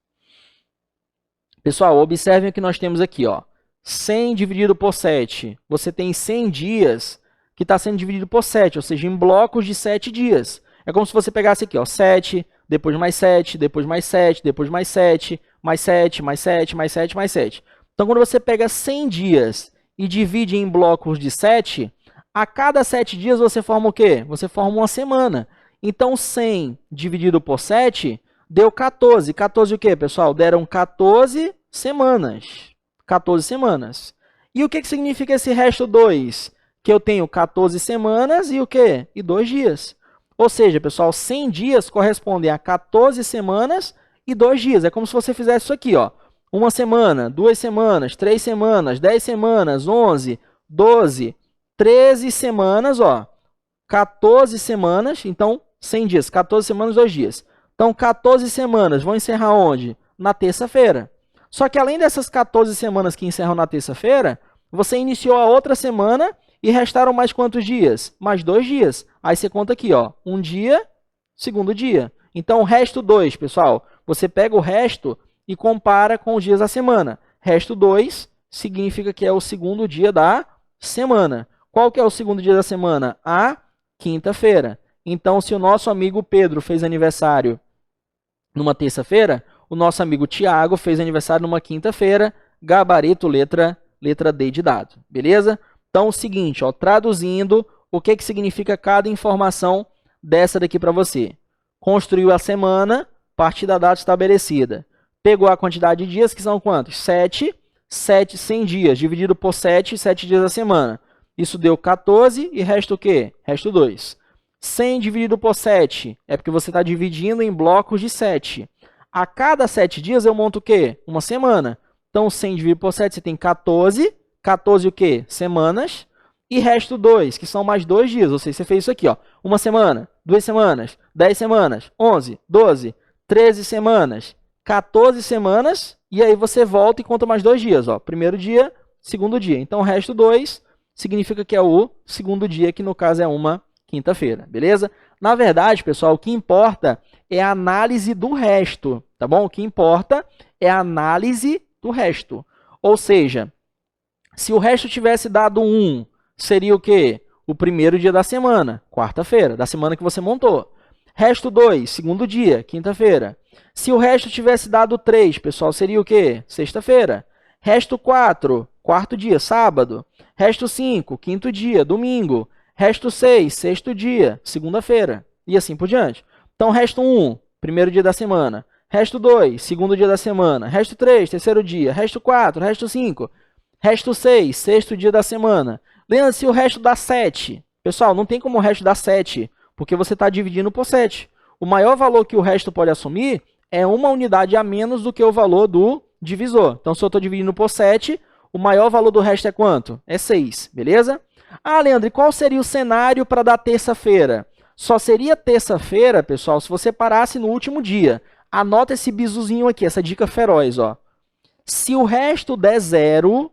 Pessoal, observem o que nós temos aqui, ó. 100 dividido por 7. Você tem 100 dias que está sendo dividido por 7, ou seja, em blocos de 7 dias. É como se você pegasse aqui, ó, 7, depois mais 7, depois mais 7, depois mais 7, mais 7, mais 7, mais 7, mais 7. Então, quando você pega 100 dias e divide em blocos de 7, a cada 7 dias você forma o quê? Você forma uma semana. Então, 100 dividido por 7 deu 14. 14 o quê, pessoal? Deram 14 semanas. 14 semanas. E o que significa esse resto 2? Que eu tenho 14 semanas e o quê? E 2 dias. Ou seja, pessoal, 100 dias correspondem a 14 semanas e 2 dias. É como se você fizesse isso aqui, ó. Uma semana, 2 semanas, 3 semanas, 10 semanas, 11, 12, 13 semanas, ó. 14 semanas, então 100 dias, 14 semanas, 2 dias. Então, 14 semanas vão encerrar onde? Na terça-feira. Só que além dessas 14 semanas que encerram na terça-feira, você iniciou a outra semana e restaram mais quantos dias? Mais 2 dias. Aí você conta aqui, ó, um dia, segundo dia. Então, o resto 2, pessoal, você pega o resto e compara com os dias da semana. Resto 2 significa que é o segundo dia da semana. Qual que é o segundo dia da semana? A quinta-feira. Então, se o nosso amigo Pedro fez aniversário numa terça-feira, o nosso amigo Tiago fez aniversário numa quinta-feira, gabarito letra D de dado, beleza? Então, o seguinte, ó, traduzindo, o que significa cada informação dessa daqui para você? Construiu a semana a partir da data estabelecida. Pegou a quantidade de dias, que são quantos? 7. 100 dias, dividido por 7 dias da semana. Isso deu 14 e resta o quê? Resta o 2. 100 dividido por 7 é porque você está dividindo em blocos de 7. A cada 7 dias eu monto o quê? Uma semana. Então, 100 dividido por 7, você tem 14. 14 o quê? Semanas. E resta o 2, que são mais 2 dias. Ou seja, você fez isso aqui, ó. Uma semana, 2 semanas, 10 semanas, 11, 12, 13 semanas, 14 semanas. E aí você volta e conta mais 2 dias, ó. Primeiro dia, segundo dia. Então, o resto 2 significa que é o segundo dia, que no caso é uma quinta-feira, beleza? Na verdade, pessoal, o que importa é a análise do resto, tá bom? O que importa é a análise do resto. Ou seja, se o resto tivesse dado 1, seria o quê? O primeiro dia da semana, quarta-feira, da semana que você montou. Resto 2, segundo dia, quinta-feira. Se o resto tivesse dado 3, pessoal, seria o quê? Sexta-feira. Resto 4, quarto dia, sábado. Resto 5, quinto dia, domingo. Resto 6, sexto dia, segunda-feira. E assim por diante. Então, resto 1, primeiro dia da semana. Resto 2, segundo dia da semana. Resto 3, terceiro dia. Resto 4, resto 5. Resto 6, sexto dia da semana. Lembra, se o resto dá 7. Pessoal, não tem como o resto dar 7, porque você está dividindo por 7. O maior valor que o resto pode assumir é uma unidade a menos do que o valor do divisor. Então, se eu estou dividindo por 7, o maior valor do resto é quanto? É 6, beleza? Ah, Leandro, e qual seria o cenário para dar terça-feira? Só seria terça-feira, pessoal, se você parasse no último dia. Anota esse bizuzinho aqui, essa dica feroz, ó. Se o resto der 0,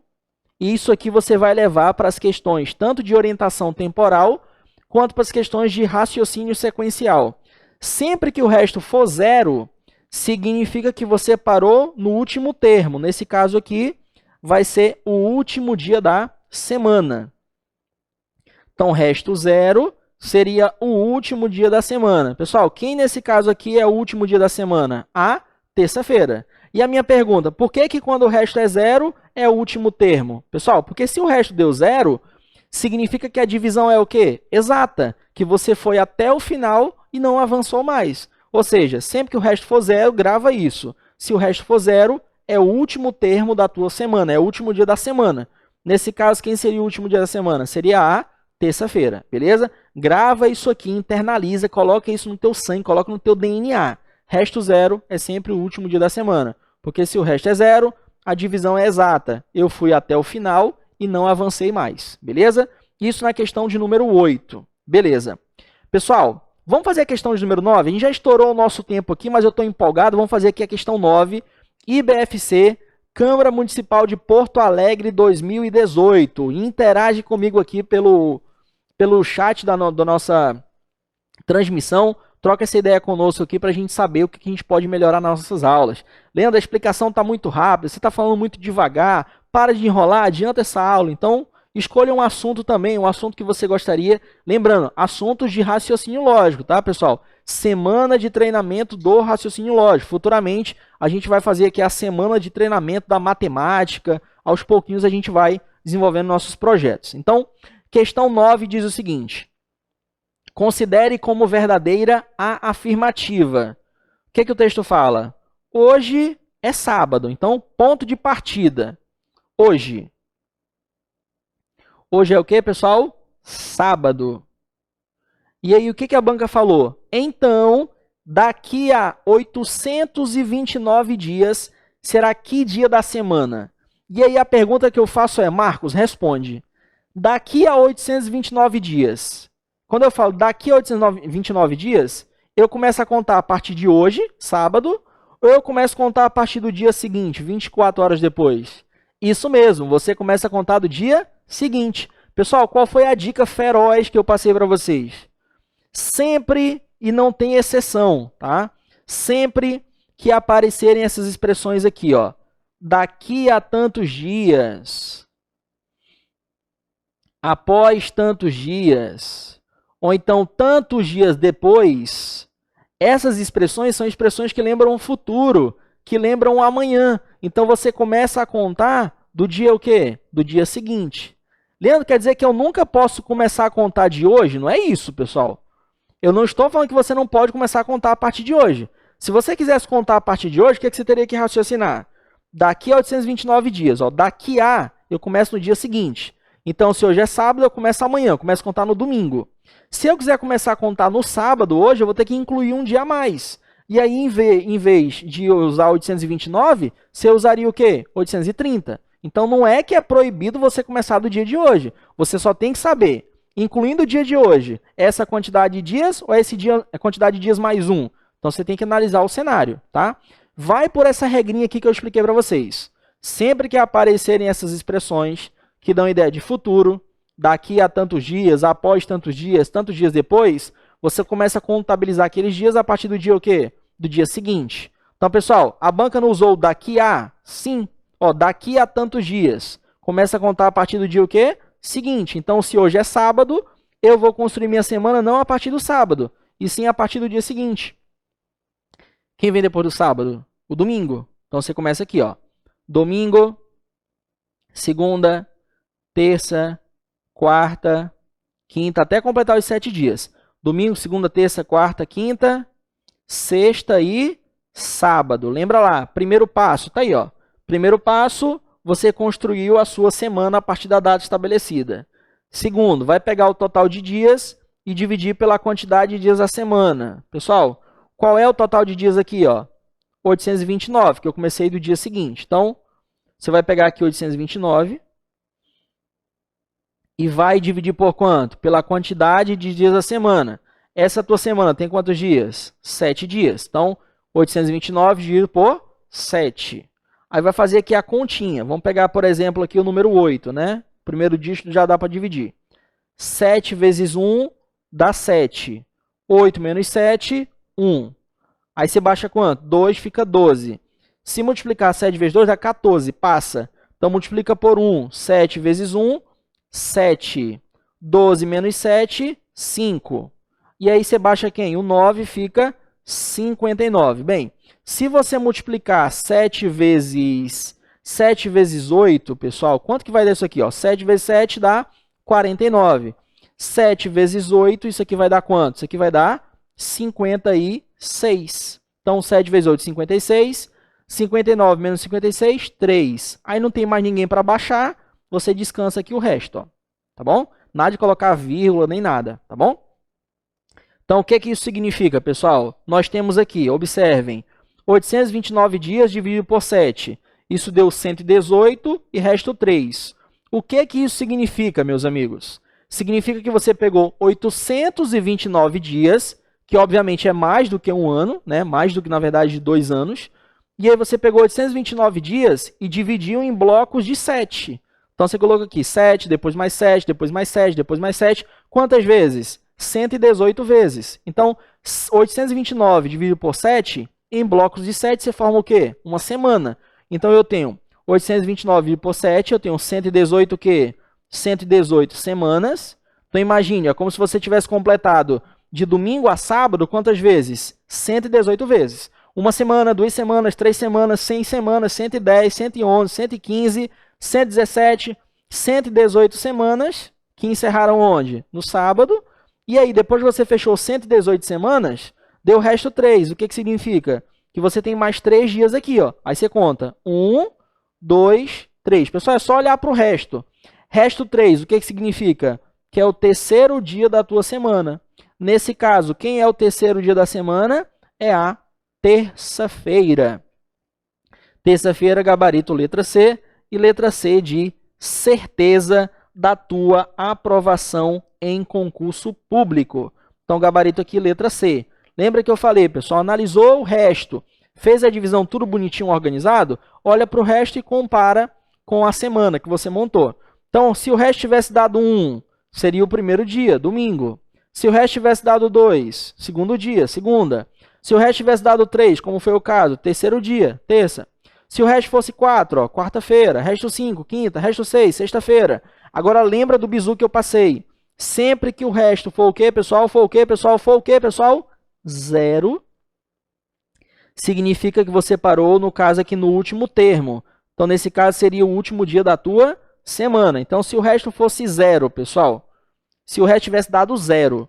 isso aqui você vai levar para as questões tanto de orientação temporal, quanto para as questões de raciocínio sequencial. Sempre que o resto for 0, significa que você parou no último termo. Nesse caso aqui, vai ser o último dia da semana. Então, resto 0 seria o último dia da semana. Pessoal, quem nesse caso aqui é o último dia da semana? A terça-feira. E a minha pergunta, por que que quando o resto é 0, é o último termo? Pessoal, porque se o resto deu 0, significa que a divisão é o quê? Exata, que você foi até o final e não avançou mais. Ou seja, sempre que o resto for 0, grava isso. Se o resto for 0, é o último termo da tua semana, é o último dia da semana. Nesse caso, quem seria o último dia da semana? Seria a terça-feira, beleza? Grava isso aqui, internaliza, coloca isso no teu sangue, coloca no teu DNA. Resto 0 é sempre o último dia da semana, porque se o resto é 0, a divisão é exata. Eu fui até o final e não avancei mais, beleza? Isso na questão de número 8, beleza. Pessoal, vamos fazer a questão de número 9? A gente já estourou o nosso tempo aqui, mas eu estou empolgado. Vamos fazer aqui a questão 9, IBFC, Câmara Municipal de Porto Alegre 2018. Interage comigo aqui pelo chat da nossa transmissão. Troca essa ideia conosco aqui para a gente saber o que a gente pode melhorar nas nossas aulas. Leandro, a explicação está muito rápida, você está falando muito devagar, para de enrolar, adianta essa aula. Então, escolha um assunto também, um assunto que você gostaria. Lembrando, assuntos de raciocínio lógico, tá, pessoal? Semana de treinamento do raciocínio lógico. Futuramente, a gente vai fazer aqui a semana de treinamento da matemática. Aos pouquinhos, a gente vai desenvolvendo nossos projetos. Então, questão 9 diz o seguinte: considere como verdadeira a afirmativa. O que o texto fala? Hoje é sábado, então, ponto de partida. Hoje. Hoje é o que, pessoal? Sábado. E aí, o que a banca falou? Então, daqui a 829 dias, será que dia da semana? E aí, a pergunta que eu faço é, Marcos, responde. Daqui a 829 dias. Quando eu falo daqui a 829 dias, eu começo a contar a partir de hoje, sábado, ou eu começo a contar a partir do dia seguinte, 24 horas depois? Isso mesmo, você começa a contar do dia seguinte. Pessoal, qual foi a dica feroz que eu passei para vocês? Sempre, e não tem exceção, tá? Sempre que aparecerem essas expressões aqui, ó, daqui a tantos dias, após tantos dias, ou então tantos dias depois, essas expressões são expressões que lembram o futuro, que lembram o amanhã. Então, você começa a contar do dia o quê? Do dia seguinte. Leandro, quer dizer que eu nunca posso começar a contar de hoje? Não é isso, pessoal. Eu não estou falando que você não pode começar a contar a partir de hoje. Se você quisesse contar a partir de hoje, o que você teria que raciocinar? daqui a 829 dias. Ó, daqui a, eu começo no dia seguinte. Então, se hoje é sábado, eu começo amanhã, eu começo a contar no domingo. Se eu quiser começar a contar no sábado, hoje, eu vou ter que incluir um dia a mais. E aí, em vez de usar 829, você usaria o quê? 830. Então, não é que é proibido você começar do dia de hoje. Você só tem que saber, incluindo o dia de hoje, essa quantidade de dias ou esse dia, a quantidade de dias mais um. Então, você tem que analisar o cenário, tá? Vai por essa regrinha aqui que eu expliquei para vocês. Sempre que aparecerem essas expressões que dão ideia de futuro, daqui a tantos dias, após tantos dias depois, você começa a contabilizar aqueles dias a partir do dia o quê? Do dia seguinte. Então, pessoal, a banca não usou daqui a? Sim. Ó, daqui a tantos dias. Começa a contar a partir do dia o quê? Seguinte. Então, se hoje é sábado, eu vou construir minha semana não a partir do sábado, e sim a partir do dia seguinte. Quem vem depois do sábado? O domingo. Então, você começa aqui, ó. Domingo, segunda, terça, quarta, quinta, até completar os 7 dias. Domingo, segunda, terça, quarta, quinta, sexta e sábado. Lembra lá, primeiro passo, tá aí, ó. Primeiro passo, você construiu a sua semana a partir da data estabelecida. Segundo, vai pegar o total de dias e dividir pela quantidade de dias da semana. Pessoal, qual é o total de dias aqui, ó? 829, que eu comecei do dia seguinte. Então, você vai pegar aqui 829 e vai dividir por quanto? Pela quantidade de dias da semana. Essa tua semana tem quantos dias? 7 dias. Então, 829 dividido por 7. Aí vai fazer aqui a continha. Vamos pegar, por exemplo, aqui o número 8, né? Primeiro dígito já dá para dividir. 7 vezes 1 dá 7. 8 menos 7, 1. Aí você baixa quanto? 2 fica 12. Se multiplicar 7 vezes 2 dá 14, passa. Então, multiplica por 1. 7 vezes 1, 7. 12 menos 7, 5. E aí você baixa quem? O 9 fica 59. Bem, se você multiplicar 7 vezes 8, pessoal, quanto que vai dar isso aqui? Ó? 7 vezes 7 dá 49. 7 vezes 8, isso aqui vai dar quanto? Isso aqui vai dar 56. Então, 7 vezes 8, 56. 59 menos 56, 3. Aí não tem mais ninguém para baixar, você descansa aqui o resto, ó. Tá bom? Nada de colocar vírgula nem nada, tá bom? Então, o que que isso significa, pessoal? Nós temos aqui, observem, 829 dias dividido por 7. Isso deu 118 e resta 3. O que que isso significa, meus amigos? Significa que você pegou 829 dias, que obviamente é mais do que um ano, né? Mais do que, na verdade, 2 anos. E aí você pegou 829 dias e dividiu em blocos de 7. Então, você coloca aqui 7, depois mais 7, depois mais 7, depois mais 7. Quantas vezes? 118 vezes. Então, 829 dividido por 7, em blocos de 7, você forma o quê? Uma semana. Então, eu tenho 829 dividido por 7, eu tenho 118 o quê? 118 semanas. Então, imagine, é como se você tivesse completado de domingo a sábado, quantas vezes? 118 vezes. Uma semana, 2 semanas, 3 semanas, 100 semanas, 110, 111, 115, 117, 118 semanas, que encerraram onde? No sábado. E aí, depois que você fechou 118 semanas, deu o resto 3. O que que significa? Que você tem mais 3 dias aqui, ó. Aí você conta 1, 2, 3. Pessoal, é só olhar para o resto. Resto 3, o que que significa? Que é o terceiro dia da tua semana. Nesse caso, quem é o terceiro dia da semana? É a terça-feira. Terça-feira, gabarito letra C, e letra C de certeza da tua aprovação em concurso público. Então, gabarito aqui, letra C. Lembra que eu falei, pessoal, analisou o resto, fez a divisão tudo bonitinho, organizado, olha para o resto e compara com a semana que você montou. Então, se o resto tivesse dado 1, seria o primeiro dia, domingo. Se o resto tivesse dado 2, segundo dia, segunda. Se o resto tivesse dado 3, como foi o caso, terceiro dia, terça. Se o resto fosse 4, quarta-feira, resto 5, quinta, resto 6, sexta-feira. Agora lembra do bizu que eu passei. Sempre que o resto for o quê, pessoal? For o quê, pessoal? For o quê, pessoal? 0. Significa que você parou, no caso aqui, no último termo. Então, nesse caso, seria o último dia da tua semana. Então, se o resto fosse 0, pessoal, se o resto tivesse dado 0,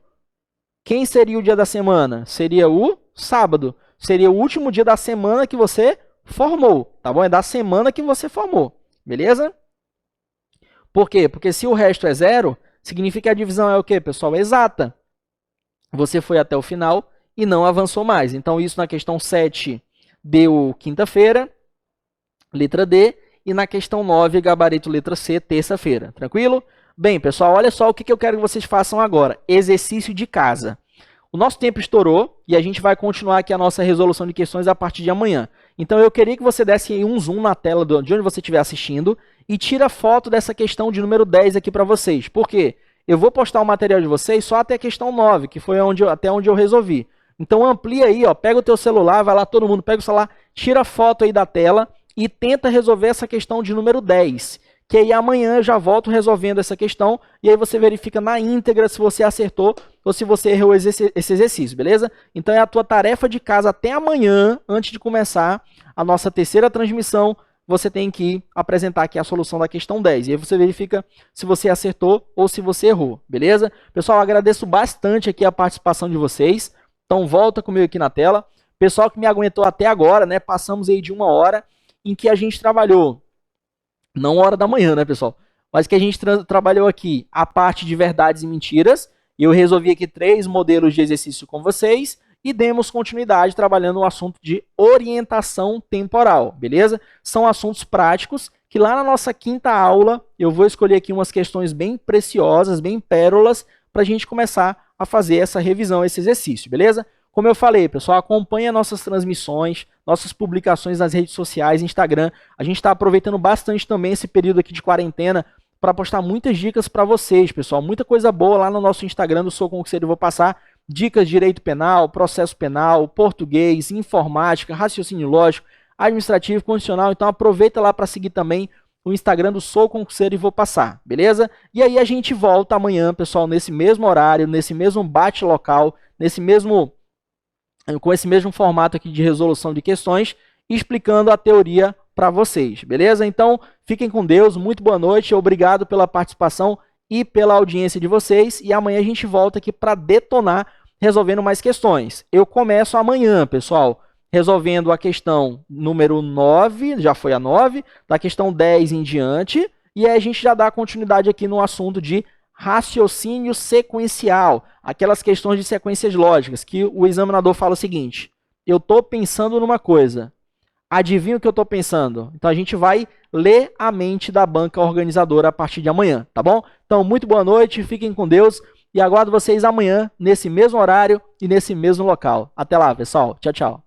quem seria o dia da semana? Seria o sábado. Seria o último dia da semana que você formou, tá bom? É da semana que você formou, beleza? Por quê? Porque se o resto é zero, significa que a divisão é o quê, pessoal? É exata. Você foi até o final e não avançou mais. Então, isso na questão 7 deu quinta-feira, letra D, e na questão 9, gabarito letra C, terça-feira. Tranquilo? Bem, pessoal, olha só o que eu quero que vocês façam agora. Exercício de casa. O nosso tempo estourou e a gente vai continuar aqui a nossa resolução de questões a partir de amanhã. Então, eu queria que você desse aí um zoom na tela de onde você estiver assistindo e tira foto dessa questão de número 10 aqui para vocês. Por quê? Eu vou postar o material de vocês só até a questão 9, que foi até onde eu resolvi. Então, amplia aí, ó, pega o teu celular, vai lá, todo mundo pega o celular, tira foto aí da tela e tenta resolver essa questão de número 10. Que aí amanhã eu já volto resolvendo essa questão e aí você verifica na íntegra se você acertou ou se você errou esse exercício, beleza? Então é a tua tarefa de casa até amanhã, antes de começar a nossa terceira transmissão, você tem que apresentar aqui a solução da questão 10. E aí você verifica se você acertou ou se você errou, beleza? Pessoal, agradeço bastante aqui a participação de vocês. Então volta comigo aqui na tela. Pessoal que me aguentou até agora, né? Passamos aí de 1 hora em que a gente trabalhou, não hora da manhã, né, pessoal? Mas que a gente trabalhou aqui a parte de verdades e mentiras. E eu resolvi aqui 3 modelos de exercício com vocês e demos continuidade trabalhando o assunto de orientação temporal, beleza? São assuntos práticos que lá na nossa quinta aula eu vou escolher aqui umas questões bem preciosas, bem pérolas, para a gente começar a fazer essa revisão, esse exercício, beleza? Como eu falei, pessoal, acompanha nossas transmissões, nossas publicações nas redes sociais, Instagram. A gente está aproveitando bastante também esse período aqui de quarentena para postar muitas dicas para vocês, pessoal. Muita coisa boa lá no nosso Instagram do Sou Concurseiro. Eu vou passar dicas de direito penal, processo penal, português, informática, raciocínio lógico, administrativo, constitucional. Então aproveita lá para seguir também o Instagram do Sou Concurseiro e vou passar, beleza? E aí a gente volta amanhã, pessoal, nesse mesmo horário, nesse mesmo bate local, com esse mesmo formato aqui de resolução de questões, explicando a teoria para vocês, beleza? Então, fiquem com Deus, muito boa noite, obrigado pela participação e pela audiência de vocês, e amanhã a gente volta aqui para detonar, resolvendo mais questões. Eu começo amanhã, pessoal, resolvendo a questão número 9, já foi a 9, da questão 10 em diante, e aí a gente já dá continuidade aqui no assunto de raciocínio sequencial, aquelas questões de sequências lógicas, que o examinador fala o seguinte: eu estou pensando numa coisa, adivinha o que eu estou pensando? Então a gente vai ler a mente da banca organizadora a partir de amanhã, tá bom? Então, muito boa noite, fiquem com Deus e aguardo vocês amanhã, nesse mesmo horário e nesse mesmo local. Até lá, pessoal. Tchau, tchau.